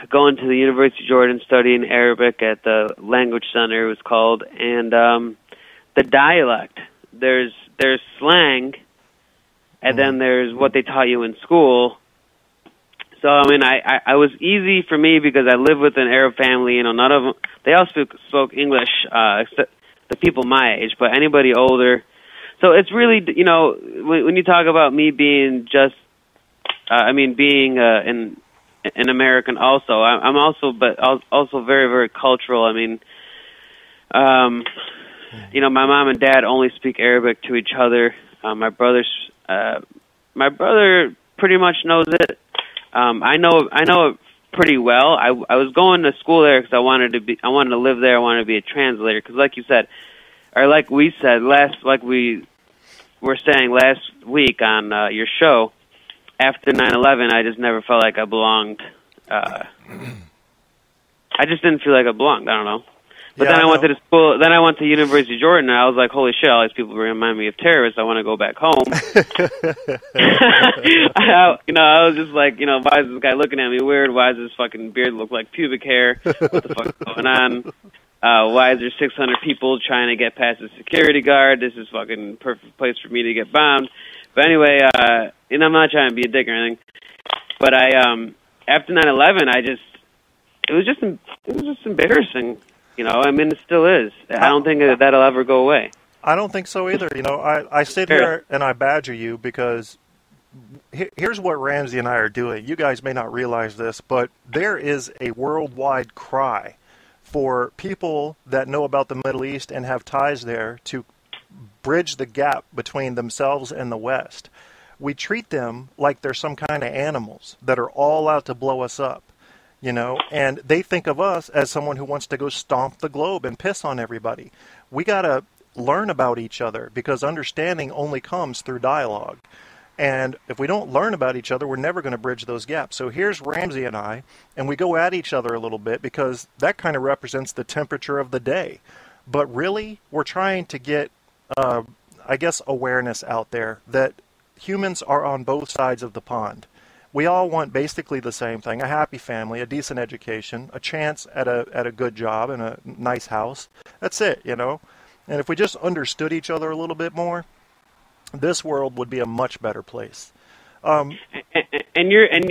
Going to the University of Jordan, studying Arabic at the language center, it was called, and the dialect. There's slang, and then there's what they taught you in school. So I mean, I was easy for me because I live with an Arab family. None of them, they all spoke English, except the people my age, but anybody older. So it's really, when you talk about me being being an American also, I'm also, but also very, very cultural. I mean, my mom and dad only speak Arabic to each other. My brother pretty much knows it. I know it pretty well. I was going to school there because I wanted to live there. I wanted to be a translator because, like you said, or like we said we were saying last week on your show, after 9/11, I just never felt like I belonged. I just didn't feel like I belonged. I don't know. But then I went to the school. Then I went to University of Jordan, and I was like, "Holy shit! All these people remind me of terrorists. I want to go back home." I was just like, why is this guy looking at me weird? Why does this fucking beard look like pubic hair? What the fuck is going on? Why is there 600 people trying to get past the security guard? This is fucking perfect place for me to get bombed. But anyway, I'm not trying to be a dick or anything. But after 9/11, it was just embarrassing. It still is. I don't think that'll ever go away. I don't think so either. I sit here and I badger you because here's what Ramsey and I are doing. You guys may not realize this, but there is a worldwide cry for people that know about the Middle East and have ties there to bridge the gap between themselves and the West. We treat them like they're some kind of animals that are all out to blow us up. And they think of us as someone who wants to go stomp the globe and piss on everybody. We got to learn about each other because understanding only comes through dialogue. And if we don't learn about each other, we're never going to bridge those gaps. So here's Ramsey and I, and we go at each other a little bit because that kind of represents the temperature of the day. But really, we're trying to get, awareness out there that humans are on both sides of the pond. We all want basically the same thing: a happy family, a decent education, a chance at a good job and a nice house. That's it, And if we just understood each other a little bit more, this world would be a much better place. And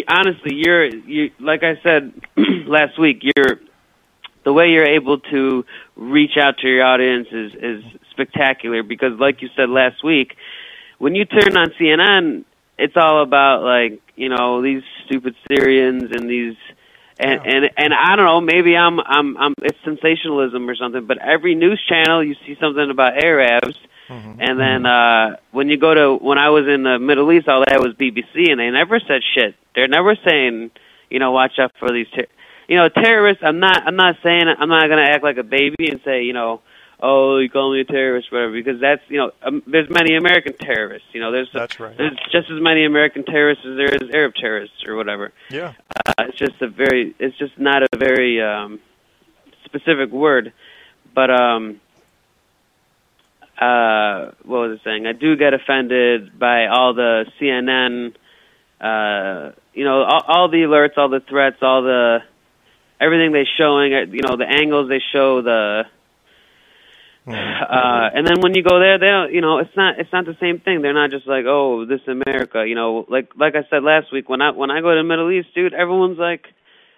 honestly, you like I said last week, the way you're able to reach out to your audience is spectacular because, like you said last week, when you turn on CNN, it's all about these stupid Syrians and these and I don't know, maybe I'm it's sensationalism or something, but every news channel you see something about Arabs. Mm-hmm. And then when I was in the Middle East, all that was BBC, and they never said shit. They're never saying, watch out for these terrorists. I'm not saying, I'm not going to act like a baby and say, oh, you call me a terrorist, whatever, because that's, there's many American terrorists. That's right. There's just as many American terrorists as there is Arab terrorists or whatever. Yeah. It's just not a very specific word, but what was I saying? I do get offended by all the CNN, all the alerts, all the threats, everything they're showing, the angles they show, and then when you go there, they don't, it's not the same thing. They're not just like, oh, this America, like I said last week, when I go to the Middle East, dude, everyone's like,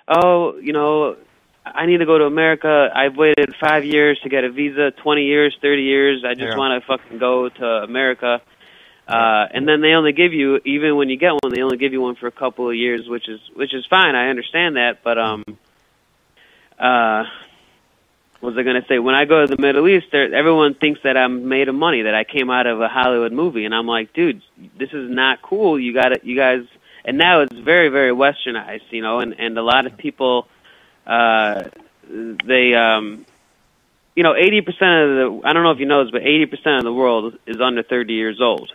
oh, I need to go to America. I've waited 5 years to get a visa, 20 years, 30 years. I just want to fucking go to America. And then they only give you, even when you get one, they only give you one for a couple of years, which is fine. I understand that. But what was I going to say? When I go to the Middle East, everyone thinks that I'm made of money, that I came out of a Hollywood movie. And I'm like, dude, this is not cool. You guys. And now it's very, very westernized, and a lot of people, they, 80% of I don't know if you know this, but 80% of the world is under 30 years old.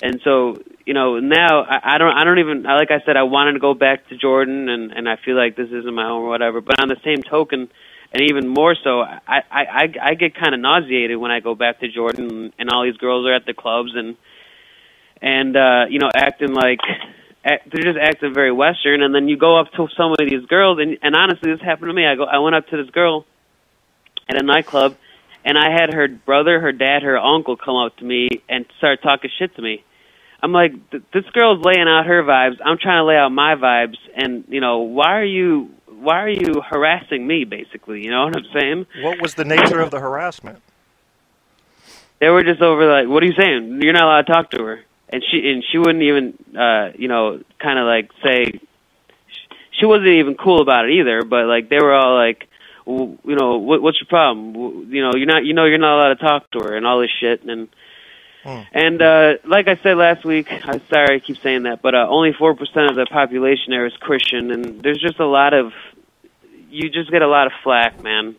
And so, now I don't even, like I said, I wanted to go back to Jordan and I feel like this isn't my home or whatever, but on the same token, and even more so, I get kind of nauseated when I go back to Jordan and all these girls are at the clubs and acting like, they're just acting very Western, and then you go up to some of these girls, and honestly, this happened to me. I went up to this girl at a nightclub, and I had her brother, her dad, her uncle come up to me and start talking shit to me. I'm like, this girl's laying out her vibes. I'm trying to lay out my vibes, and why are you harassing me? Basically, you know what I'm saying? What was the nature of the harassment? They were just over like, what are you saying? You're not allowed to talk to her. And she wouldn't even, kind of like say, she wasn't even cool about it either. But like they were all like, what's your problem? You're not allowed to talk to her and all this shit. And like I said last week, I'm sorry I keep saying that, but only 4% of the population there is Christian, and there's just you just get a lot of flack, man.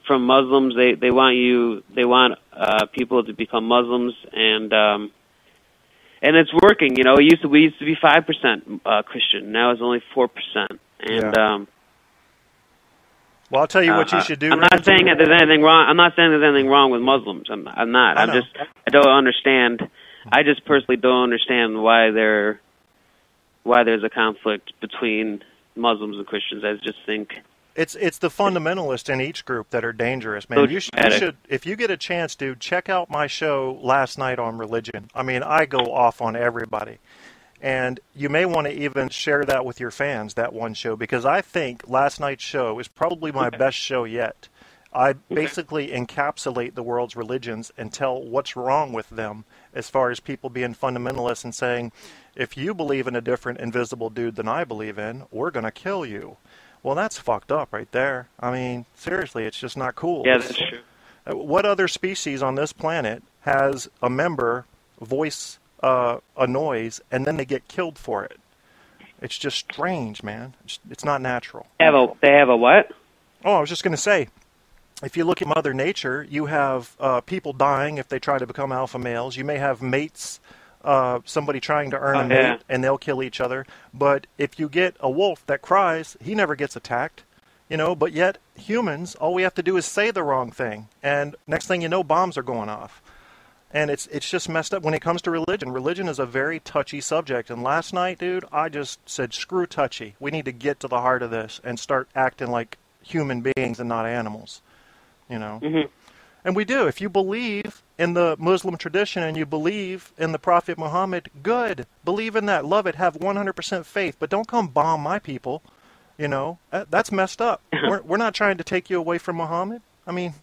From Muslims, they want people to become Muslims, and it's working. We used to be 5% Christian. Now it's only 4%, and Well, I'll tell you what you should do. I'm not saying that there's anything wrong. I'm not saying there's anything wrong with Muslims. I'm not. I don't understand. I just personally don't understand why there's a conflict between Muslims and Christians. I just think it's the fundamentalists in each group that are dangerous, man. You should, if you get a chance, dude, check out my show last night on religion. I mean, I go off on everybody. And you may want to even share that with your fans, that one show, because I think last night's show is probably my best show yet. I basically encapsulate the world's religions and tell what's wrong with them as far as people being fundamentalists and saying, if you believe in a different invisible dude than I believe in, we're going to kill you. Well, that's fucked up right there. I mean, seriously, it's just not cool. Yeah, that's true. What other species on this planet has a member voice a noise, and then they get killed for it? It's just strange, man. It's not natural. They have a what? Oh, I was just going to say, if you look at Mother Nature, you have people dying if they try to become alpha males. You may have mates, somebody trying to earn a mate, and they'll kill each other. But if you get a wolf that cries, he never gets attacked. But yet humans, all we have to do is say the wrong thing, and next thing you know, bombs are going off. And it's just messed up when it comes to religion. Religion is a very touchy subject. And last night, dude, I just said, screw touchy. We need to get to the heart of this and start acting like human beings and not animals. And we do. If you believe in the Muslim tradition and you believe in the Prophet Muhammad, good. Believe in that. Love it. Have 100% faith. But don't come bomb my people. That's messed up. We're not trying to take you away from Muhammad. I mean,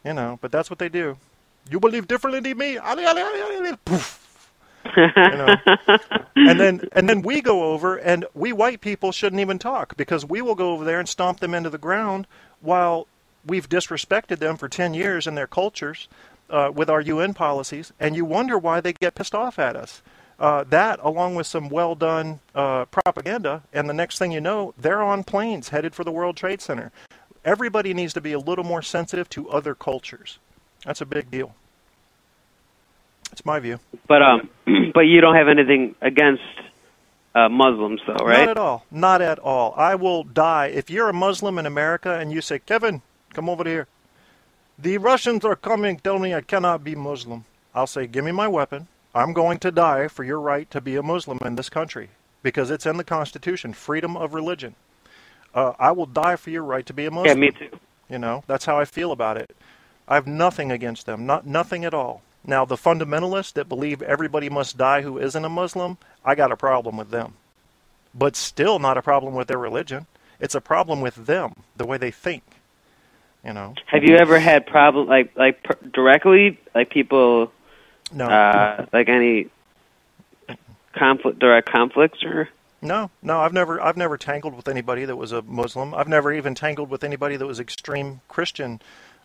but that's what they do. You believe differently than me? Poof. And then we go over, and we white people shouldn't even talk, because we will go over there and stomp them into the ground while we've disrespected them for 10 years in their cultures with our UN policies, and you wonder why they get pissed off at us. That, along with some well-done propaganda, and the next thing you know, they're on planes headed for the World Trade Center. Everybody needs to be a little more sensitive to other cultures. That's a big deal. It's my view. But you don't have anything against Muslims, though, right? Not at all. Not at all. I will die. If you're a Muslim in America and you say, Kevin, come over here. The Russians are coming, tell me I cannot be Muslim. I'll say, give me my weapon. I'm going to die for your right to be a Muslim in this country, because it's in the Constitution, freedom of religion. I will die for your right to be a Muslim. Yeah, me too. That's how I feel about it. I have nothing against them, nothing at all. Now, the fundamentalists that believe everybody must die who isn't a Muslim, I got a problem with them. But still not a problem with their religion. It's a problem with them, the way they think. Have you ever had problems directly, like people? No. Like any direct conflicts, or? No. I've never tangled with anybody that was a Muslim. I've never even tangled with anybody that was extreme Christian.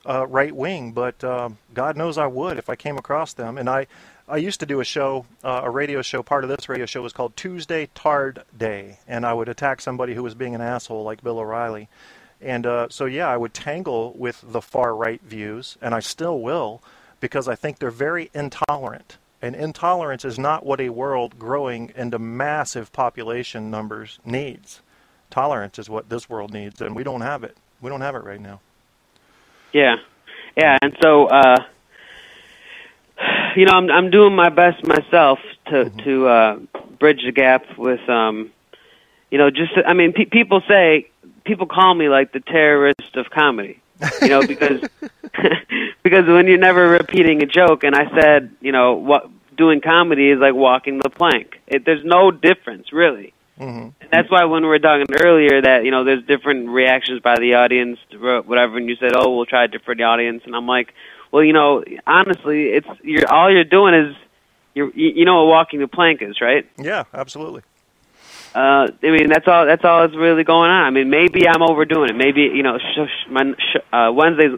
Right wing, but God knows I would if I came across them. And I used to do a show, a radio show. Part of this radio show was called Tuesday Tard Day, and I would attack somebody who was being an asshole, like Bill O'Reilly. And so yeah, I would tangle with the far right views, and I still will, because I think they're very intolerant. And intolerance is not what a world growing into massive population numbers needs. Tolerance is what this world needs, and we don't have it. We don't have it right now. Yeah, and so I'm doing my best myself to bridge the gap with people call me like the terrorist of comedy, because because when you're never repeating a joke, and I said, what doing comedy is like walking the plank. There's no difference really. And that's why when we were talking earlier that, there's different reactions by the audience, whatever, and you said, oh, we'll try a different audience, and I'm like, well, honestly, all you're doing is, you know what walking the plank is, right? Yeah, absolutely. I mean, that's all that's really going on. I mean, maybe I'm overdoing it. Maybe, Wednesday's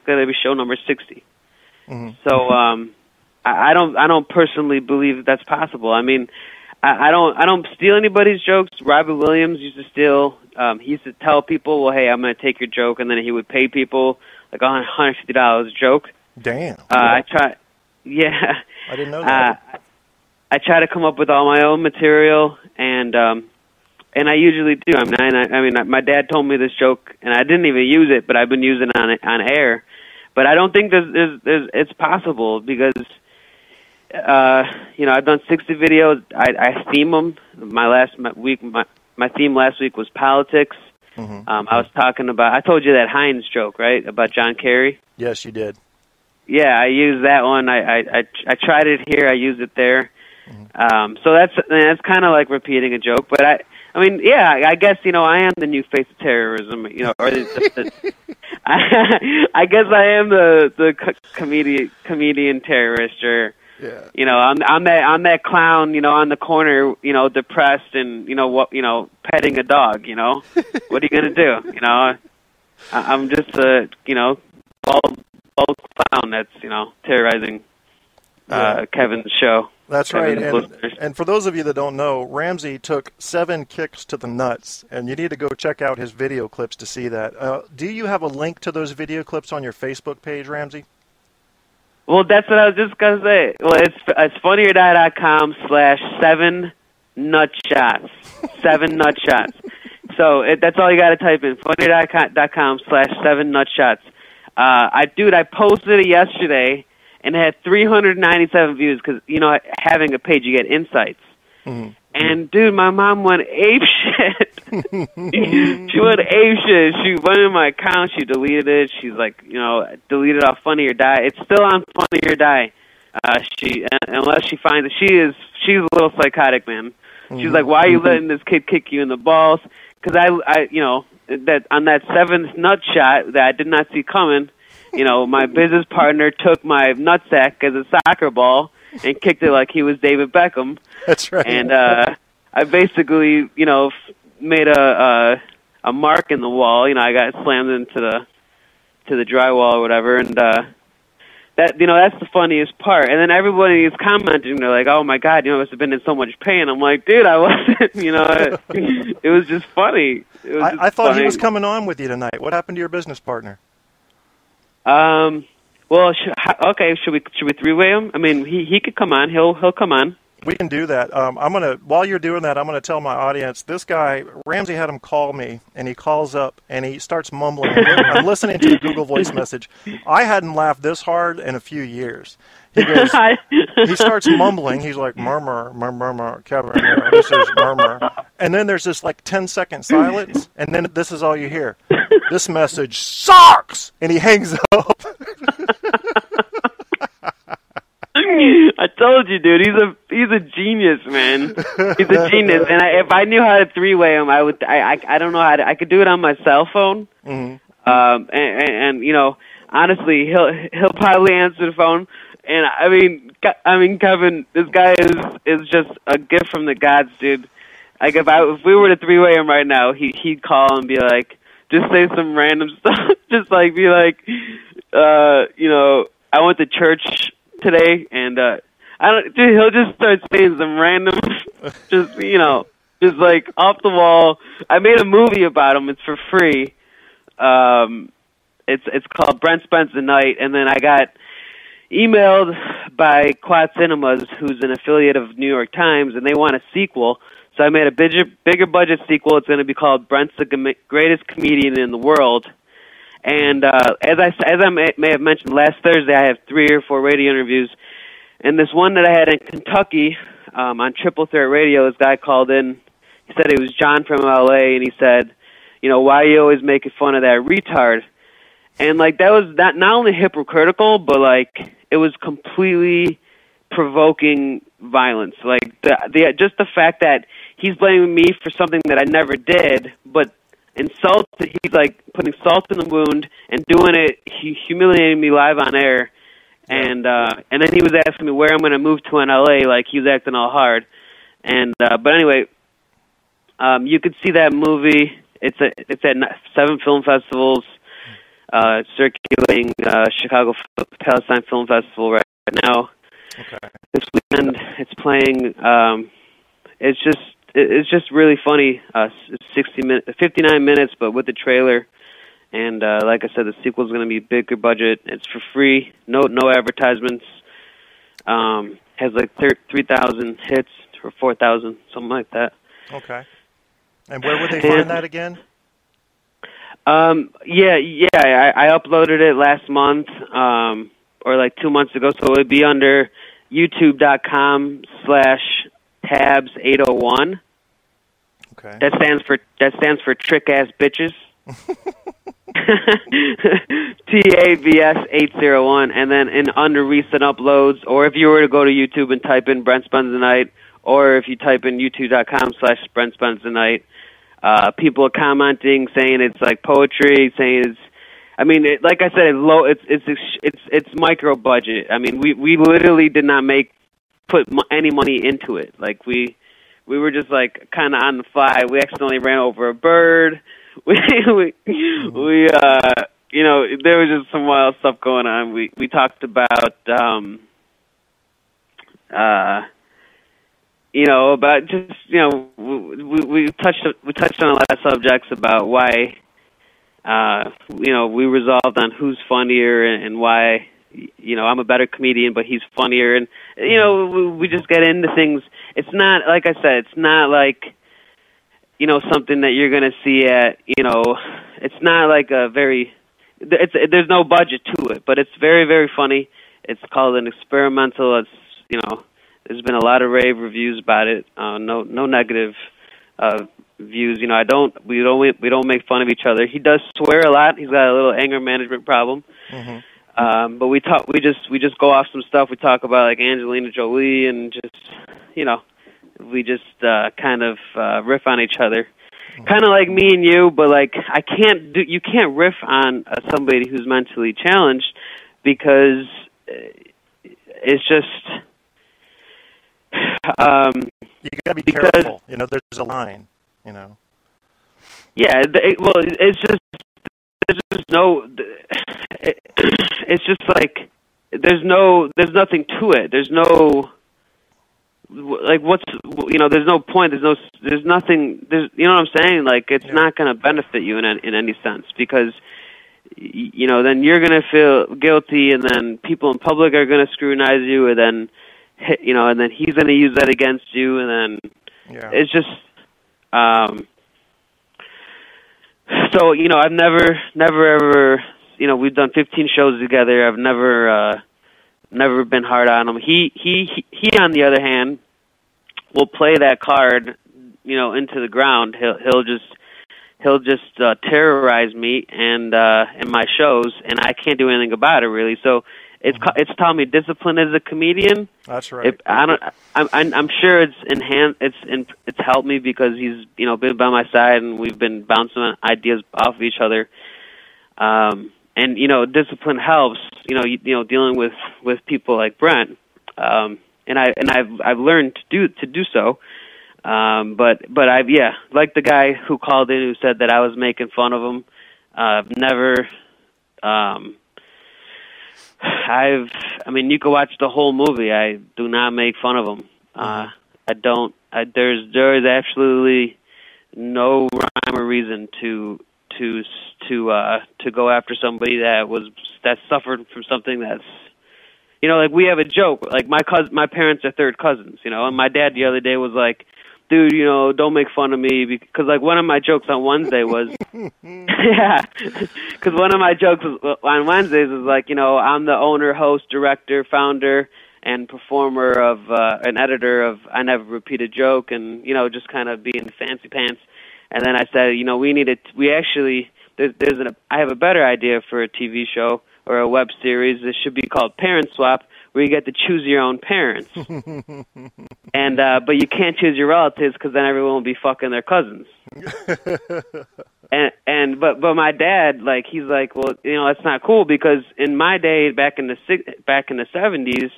going to be show number 60. So I don't personally believe that's possible. I mean, I don't steal anybody's jokes. Robert Williams used to steal. He used to tell people, well, hey, I'm going to take your joke, and then he would pay people like $150 a joke. Damn. I didn't know that. I try to come up with all my own material, and And I usually do. I mean, my dad told me this joke, and I didn't even use it, but I've been using it on air. But I don't think it's possible because, I've done 60 videos. I theme them. My theme last week was politics. Mm-hmm. I was talking about. I told you that Heinz joke, right, about John Kerry. Yes, you did. Yeah, I used that one. I tried it here. I used it there. Mm-hmm. So that's kind of like repeating a joke. But I guess I am the new face of terrorism. Or I guess I am the comedian terrorist, or I'm that clown, on the corner, depressed and petting a dog. What are you gonna do? I'm just a bald clown that's terrorizing Kevin's show. That's right. And for those of you that don't know, Ramsey took 7 kicks to the nuts, and you need to go check out his video clips to see that. Do you have a link to those video clips on your Facebook page, Ramsey? Well, that's what I was just going to say. Well, it's funnyordie.com/7nutshots. 7 nutshots. So that's all you got to type in, funnyordie.com/7nutshots. I posted it yesterday, and it had 397 views because, having a page, you get insights. Mm-hmm. And, dude, my mom went apeshit. She went apeshit. She went in my account. She deleted it. She's like, deleted off Funny or Die. It's still on Funny or Die. Unless she finds it. She's a little psychotic, man. Mm-hmm. She's like, why are you letting this kid kick you in the balls? Because that on that 7th nut shot that I did not see coming, my business partner took my nutsack as a soccer ball and kicked it like he was David Beckham. That's right. And I basically, made a mark in the wall. I got slammed into the drywall or whatever, and that's the funniest part. And then everybody is commenting. They're like, "Oh my God, I must have been in so much pain." I'm like, "Dude, I wasn't." It was just funny. I thought funny. He was coming on with you tonight. What happened to your business partner? Well, should we three-way him? I mean, he could come on. He'll come on. We can do that. While you're doing that, I'm gonna tell my audience. This guy, Ramsey, had him call me, and he calls up and he starts mumbling. I'm listening to the Google Voice message. I hadn't laughed this hard in a few years. He goes. He starts mumbling. He's like, murmur, murmur, Kevin. This is murmur. And then there's this 10-second silence, and then this is all you hear. This message sucks, and he hangs up. I told you, dude. He's a genius, man. He's a genius. And if I knew how to three-way him, I would. I don't know how to. I could do it on my cell phone. Mm-hmm. And honestly, he'll probably answer the phone. And I mean, Kevin, this guy is just a gift from the gods, dude. Like if we were to three-way him right now, he'd call and be like, just say some random stuff, just be like, I went to church today, and he'll just start saying some random, just like off the wall. I made a movie about him. It's for free. It's called Brent Spends the Night, and then I got emailed by Quad Cinemas, who's an affiliate of New York Times, and they want a sequel. So I made a bigger budget sequel. It's going to be called Brent's the Greatest Comedian in the World. And as I may have mentioned last Thursday, I have 3 or 4 radio interviews. And this one that I had in Kentucky on Triple Threat Radio, this guy called in. He said it was John from L.A., and he said, why are you always making fun of that retard? And, that was not only hypocritical, but, it was completely provoking violence. Just the fact that he's blaming me for something that I never did, but he's putting salt in the wound and doing it, humiliating me live on air. And then he was asking me where I'm going to move to in L.A., he was acting all hard. But anyway, you could see that movie. It's at 7 film festivals, circulating Chicago Palestine Film Festival right now. Okay. This weekend, it's playing. It's just really funny. 59 minutes, but with the trailer. And like I said, the sequel's going to be bigger budget. It's for free, no advertisements. Has 3,000 hits or 4,000, something like that. Okay. And where would they find that again? I uploaded it last month, or like 2 months ago, so it would be under youtube.com/tabs801. Okay. That stands for trick ass bitches. TABS 801, and then in under recent uploads, or if you were to go to YouTube and type in Brent Spends the Night, or if you type in youtube.com/Brent Spends the Night, people are commenting saying it's like poetry, saying it's. I mean, like I said, it's low. It's micro budget. I mean, we literally did not put any money into it. Like we were just like kind of on the fly. We accidentally ran over a bird. We you know, there was just some wild stuff going on. We talked about you know, about just, you know, we touched on a lot of subjects about why you know, we resolved on who's funnier and why, you know, I'm a better comedian, but he's funnier, and you know, we just get into things. It's not, like I said, it's not like, you know, something that you're gonna see at, you know, it's not like a very, there's no budget to it, but it's very, very funny. It's called an experimental. It's, you know, there's been a lot of rave reviews about it. No negative views. You know, we don't make fun of each other. He does swear a lot. He's got a little anger management problem. Mm-hmm. But we just go off some stuff. We talk about like Angelina Jolie and just, you know, we just kind of riff on each other. Kind of like me and you, but like you can't riff on somebody who's mentally challenged, because it's just you gotta be careful. You know, there's a line. You know. Yeah. It's just there's just no. It's just like there's nothing to it. There's no. Like, you know, there's no point, there's nothing, you know what I'm saying? Like, it's not going to benefit you in any sense, because, you know, then you're going to feel guilty, and then people in public are going to scrutinize you, and then, you know, and then he's going to use that against you, and then it's just, so, you know, I've never ever, you know, we've done 15 shows together. I've never been hard on him. He on the other hand will play that card, you know, into the ground. He'll just terrorize me and in my shows, and I can't do anything about it really. So it's taught me discipline as a comedian. That's right. I'm sure it's helped me, because he's, you know, been by my side, and we've been bouncing ideas off of each other. And, you know, discipline helps, you know, dealing with people like Brent. And I've learned to do so. But I've, like the guy who called in who said that I was making fun of him. I've never, I mean, you can watch the whole movie. I do not make fun of him. There's absolutely no rhyme or reason to go after somebody that suffered from something that's, you know, like we have a joke, like my parents are third cousins, you know, and my dad the other day was like, dude, you know, don't make fun of me, because like one of my jokes on Wednesday was, because one of my jokes on Wednesdays was like, you know, I'm the owner, host, director, founder, and performer of, an editor of I Never Repeat a Joke, and, you know, just kind of being fancy pants. And then I said, you know, I have a better idea for a TV show or a web series. This should be called Parent Swap, where you get to choose your own parents. And but you can't choose your relatives, because then everyone will be fucking their cousins. But my dad, like, he's like, well, you know, that's not cool, because in my day, back in the 70s,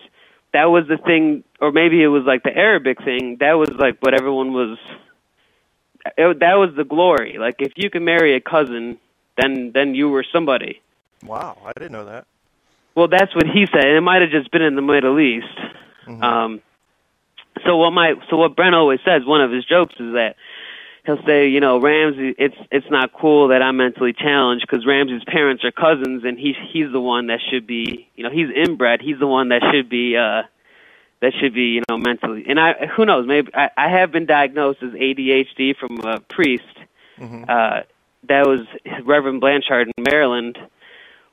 that was the thing, or maybe it was like the Arabic thing. That was like what everyone was. That was the glory. Like, if you can marry a cousin, then you were somebody. Wow, I didn't know that. Well, that's what he said. It might have just been in the Middle East. Mm-hmm. So what Brent always says, one of his jokes is that he'll say, you know, Ramsey, it's not cool that I'm mentally challenged, because Ramsey's parents are cousins, and he's the one that should be, you know, he's inbred. He's the one that should be that should be, mentally. And who knows? Maybe I have been diagnosed as ADHD from a priest. Mm-hmm. That was Reverend Blanchard in Maryland,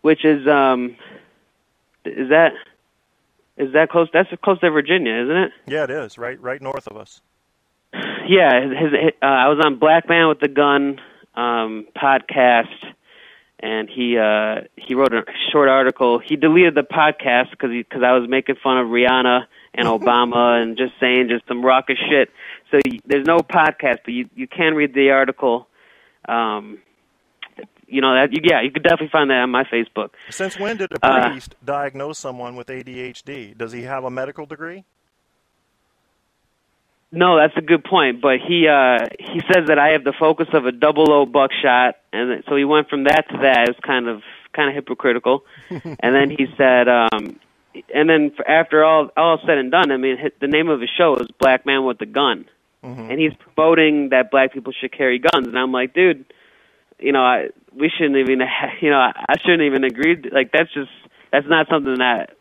which is that close? That's close to Virginia, isn't it? Yeah, it is. Right north of us. Yeah, I was on Black Man with the Gun podcast, and he wrote a short article. He deleted the podcast because I was making fun of Rihanna and Obama and just saying some raucous shit. So there's no podcast, but you can read the article. You could definitely find that on my Facebook. Since when did a priest diagnose someone with ADHD? Does he have a medical degree? No, that's a good point. But he says that I have the focus of a 00 buckshot, and so he went from that to that. It was kind of hypocritical. And then he said, and then after all said and done, I mean, the name of his show is Black Man with the Gun, and he's promoting that black people should carry guns. And I'm like, dude, we shouldn't even, I shouldn't even agree. Like that's not something that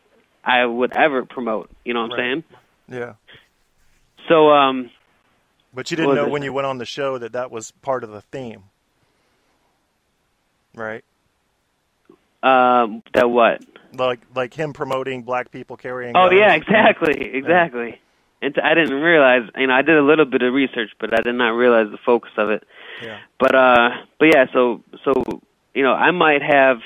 I would ever promote. You know what I'm saying? Yeah. So, but you didn't know when you went on the show that was part of the theme, right? That what? Like him promoting black people carrying guns. Oh yeah, exactly. Yeah. And I didn't realize, I did a little bit of research, but I did not realize the focus of it. Yeah. But yeah, so I might have,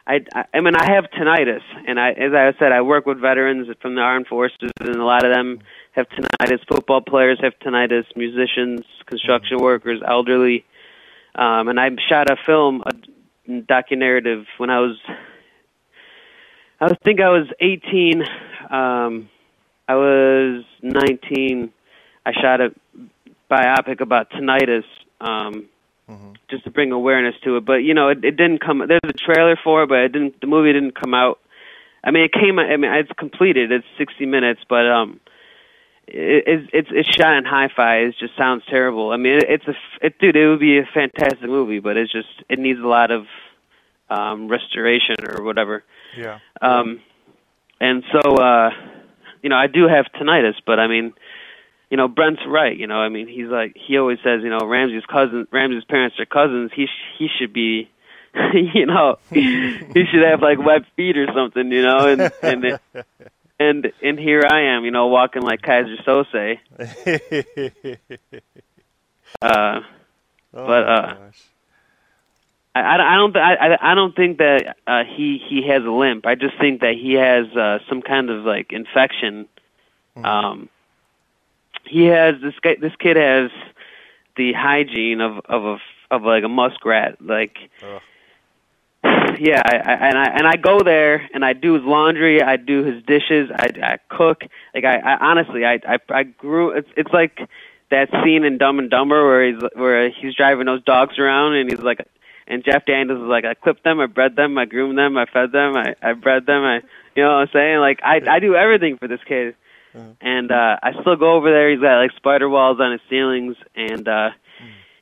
I mean, I have tinnitus, and as I said, I work with veterans from the armed forces, and a lot of them have tinnitus. Football players have tinnitus, musicians, construction workers, elderly. And I shot a film, a docu-narrative, when I was 18. I was 19. I shot a biopic about tinnitus. Just to bring awareness to it, but it didn't come. There's a trailer for it, but the movie didn't come out. I mean, it came. I mean, it's completed. It's 60 minutes, but it's shot in hi-fi. It just sounds terrible. I mean, dude, it would be a fantastic movie, but it needs a lot of restoration or whatever. Yeah. And so I do have tinnitus, but I mean. Brent's right. I mean, he always says, Ramsey's parents are cousins. He should be, he should have like webbed feet or something, and here I am, walking like Kaiser Sose. I don't think that he has a limp. I just think that he has some kind of like infection. He has this kid has the hygiene of like a muskrat. Like, yeah, I go there and I do his laundry, I do his dishes, I cook. Like I honestly grew. It's like that scene in Dumb and Dumber where he's driving those dogs around and he's like, and Jeff Daniels is like, I clipped them, I bred them, I groomed them, I fed them, I bred them. You know what I'm saying? Like I do everything for this kid. And I still go over there. He's got like spider walls on his ceilings, and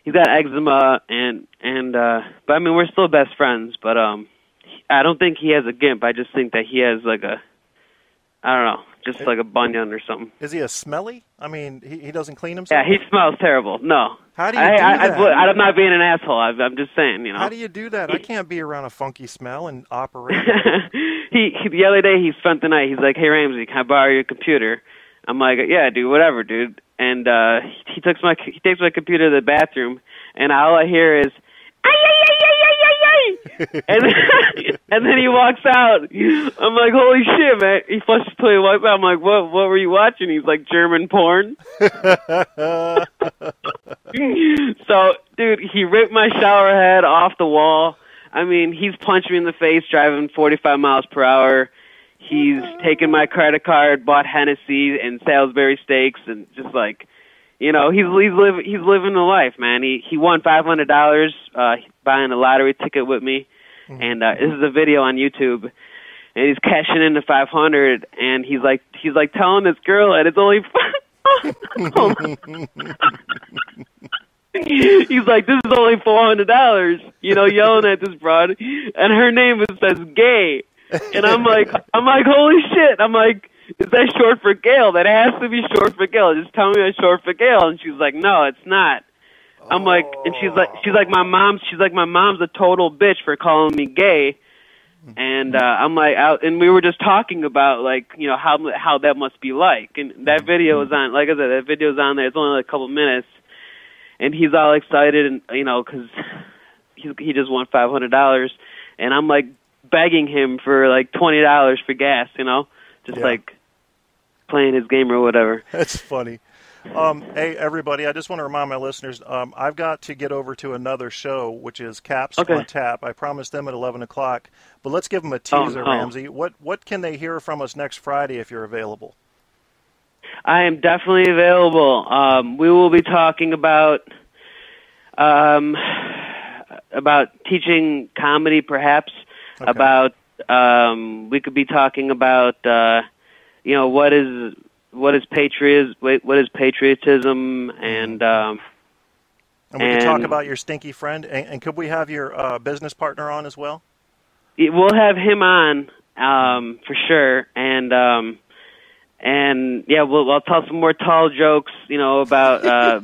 he's got eczema, but I mean we're still best friends. But I don't think he has a gimp. I just think that he has like like a bunion or something. Is he a smelly? I mean, he doesn't clean himself. Yeah, he smells terrible. No. How do you do that? I'm not being an asshole. I'm just saying, How do you do that? I can't be around a funky smell and operate. The other day he spent the night. He's like, "Hey Ramsey, can I borrow your computer?" I'm like, "Yeah, dude, whatever, dude." And he takes my computer to the bathroom, and all I hear is, "Ay ay ay ay ay ay ay," and then he walks out. I'm like, "Holy shit, man!" He flushes the toilet wipe out. I'm like, "What were you watching?" He's like, "German porn." So, dude, he ripped my shower head off the wall. I mean, he's punched me in the face driving 45 miles per hour. He's taken my credit card, bought Hennessy and Salisbury steaks, and just like, he's living the life, man. He won $500 buying a lottery ticket with me, and this is a video on YouTube, and he's cashing in the 500, and he's like telling this girl that it's only. He's like, "This is only $400," yelling at this broad, and her name says "gay," and I'm like, "Holy shit!" I'm like, is that short for Gail? That has to be short for Gail. Just tell me it's short for Gail. And she's like, no, it's not. I'm like, and she's like, my mom's a total bitch for calling me gay. And I'm like, and we were just talking about, like, you know, how that must be like. And that video is on, like I said, that video's on there. It's only like a couple minutes. And he's all excited, and, you know, because he just won $500. And I'm, like, begging him for, like, $20 for gas, you know, just, like, playing his game or whatever. That's funny. Hey, everybody, I just want to remind my listeners, I've got to get over to another show, which is Caps on Tap. I promised them at 11 o'clock. But let's give them a teaser, Ramsey. What can they hear from us next Friday if you're available? I am definitely available. We will be talking about teaching comedy, perhaps. Okay. About we could be talking about you know, what is patriotism, and we can talk about your stinky friend. And could we have your business partner on as well? We'll have him on for sure, and yeah, I'll tell some more tall jokes, you know, about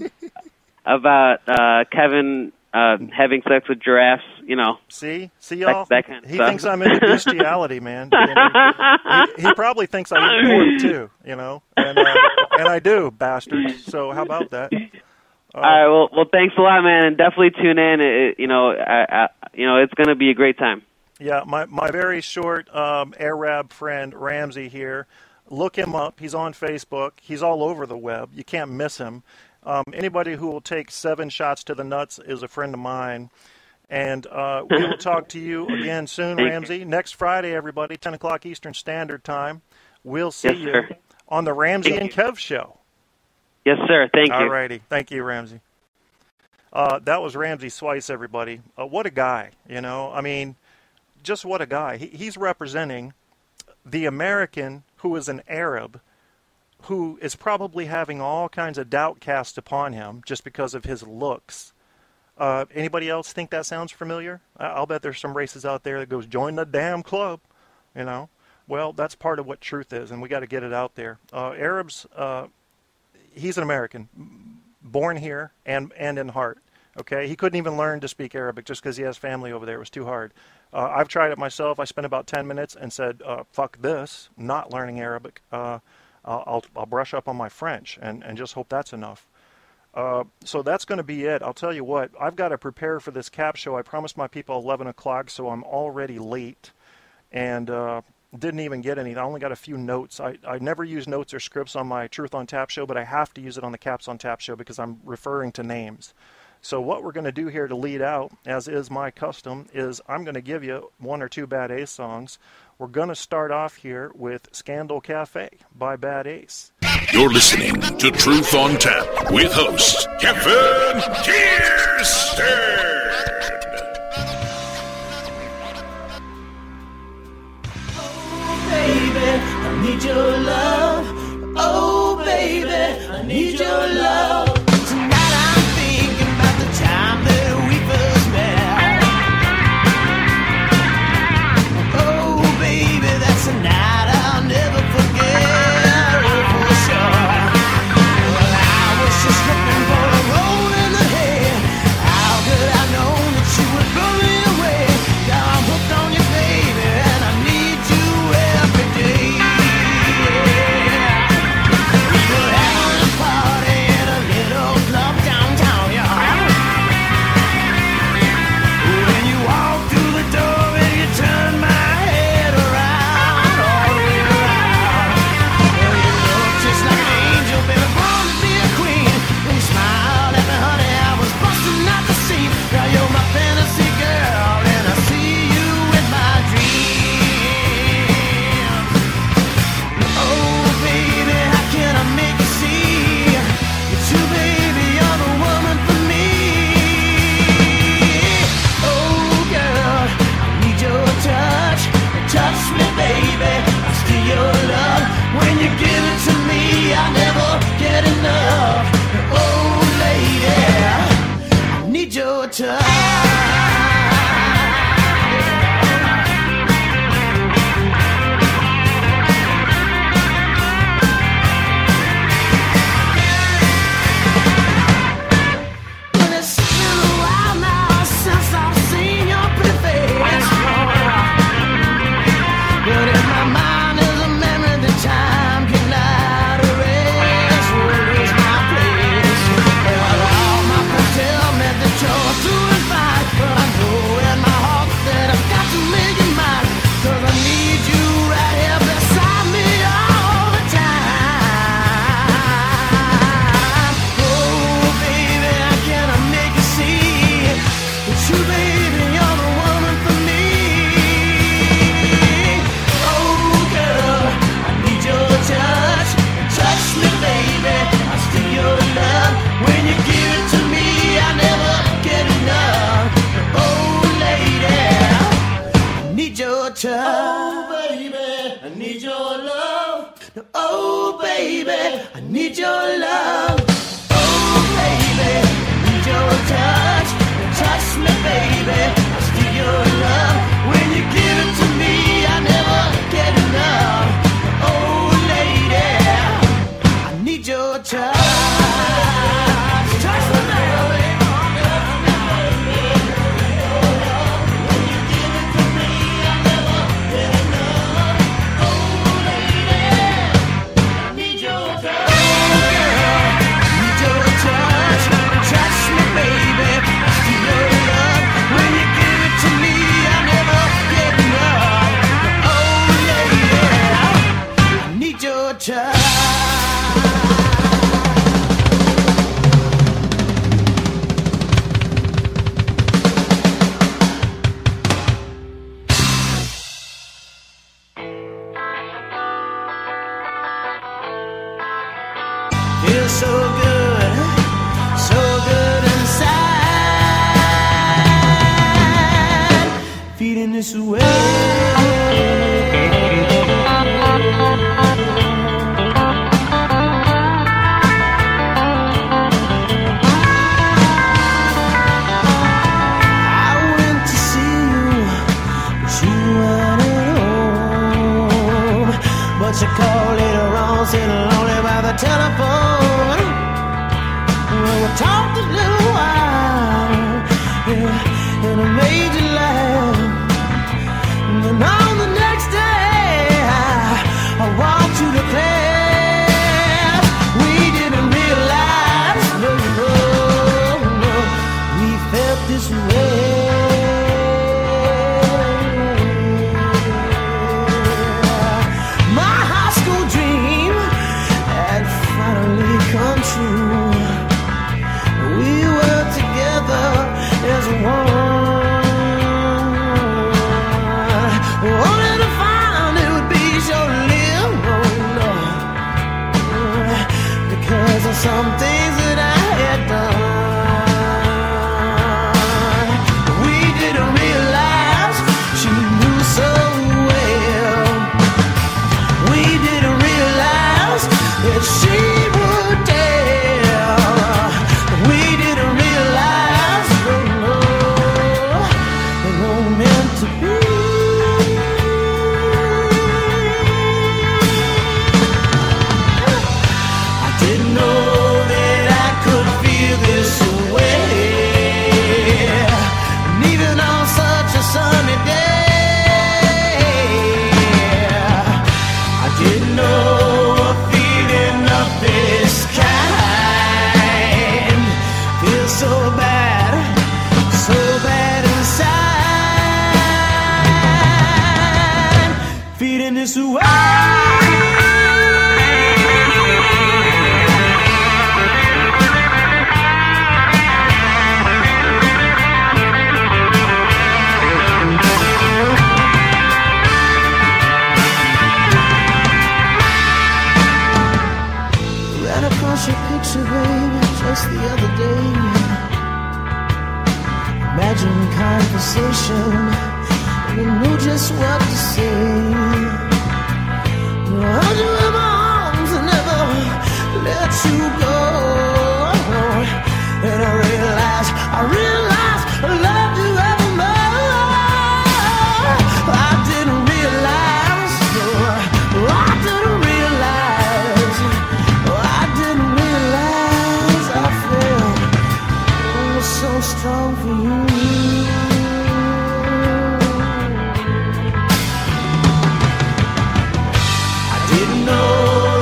Kevin having sex with giraffes, you know. See y'all. That kind of he stuff. thinks I'm into bestiality, man. You know, he probably thinks I eat pork too, you know, and I do, bastards. So how about that? All right. Well, thanks a lot, man, and definitely tune in. You know, it's going to be a great time. Yeah, my very short Arab friend Ramsey here. Look him up. He's on Facebook. He's all over the web. You can't miss him. Anybody who will take 7 shots to the nuts is a friend of mine. And we will talk to you again soon, Ramsey. Next Friday, everybody, 10 o'clock Eastern Standard Time. We'll see you on the Ramsey and Kev Show. Yes, sir. Thank you. All righty. Thank you, Ramsey. That was Ramsey Swice, everybody. What a guy, you know. I mean, just what a guy. He's representing the American who is an Arab, who is probably having all kinds of doubt cast upon him just because of his looks. Anybody else think that sounds familiar? I'll bet there's some races out there that goes, join the damn club, you know. Well, that's part of what truth is, and we got to get it out there. Arabs, he's an American, born here and in heart. Okay, he couldn't even learn to speak Arabic just because he has family over there. It was too hard. I've tried it myself. I spent about 10 minutes and said, fuck this, not learning Arabic. I'll brush up on my French and just hope that's enough. So that's going to be it. I'll tell you what, I've got to prepare for this cap show. I promised my people 11 o'clock, so I'm already late and didn't even get any. I only got a few notes. I never use notes or scripts on my Truth on Tap show, but I have to use it on the Caps on Tap show because I'm referring to names. So what we're going to do here to lead out, as is my custom, is I'm going to give you 1 or 2 Bad Ace songs. We're going to start off here with Scandal Cafe by Bad Ace. You're listening to Truth on Tap with host Kevin Kierstead. Oh, baby, I need your love. Oh, baby, I need your love. Tonight I'm thinking about the time that we first met. Oh, baby, that's a night I'll never forget. Oh, for sure. Well, I was just looking for a roll in the head. How could I know that you would blow me away? Now I'm hooked on you, baby, and I need you every day. We were having a party in a need your love. Oh, baby, need your touch. Touch me, baby, I steal your love. When you give it to me, I never get enough. Oh, lady, I need your touch. Touch me, baby. Feels so good inside, feeling this way. I went to see you, but you weren't at home. But you called later on, sitting lonely by the telephone. We talked a little while, yeah, and it made you laugh. And then on the next day, I walked to the class. We didn't realize, no, we felt this way. My high school dream had finally come true. We were together as one. Only to find it would be short-lived, because of some things that I had done. We didn't realize she knew so well. We didn't realize that she would tell. We didn't realize, it wasn't meant to be. I didn't know that I could feel this way, and even on such a sunny day. I didn't know a feeling of this kind. Feels so bad inside, feeling this way. Ran across your picture, baby, just the other day. Imagine conversation, and you knew just what to say. I held you in my arms and never let you go. And I realized I love you evermore. I didn't realize, I didn't realize I felt so strong for you. I didn't know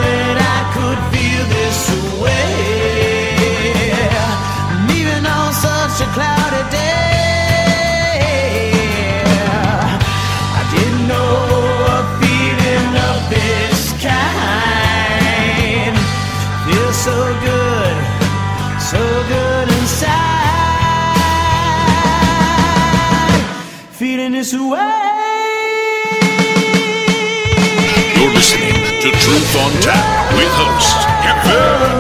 that I could feel this way, and even on such a cloudy day. I didn't know a feeling of this kind. Feels so good inside, feeling this way. You're listening to Truth on Tap with host Kevin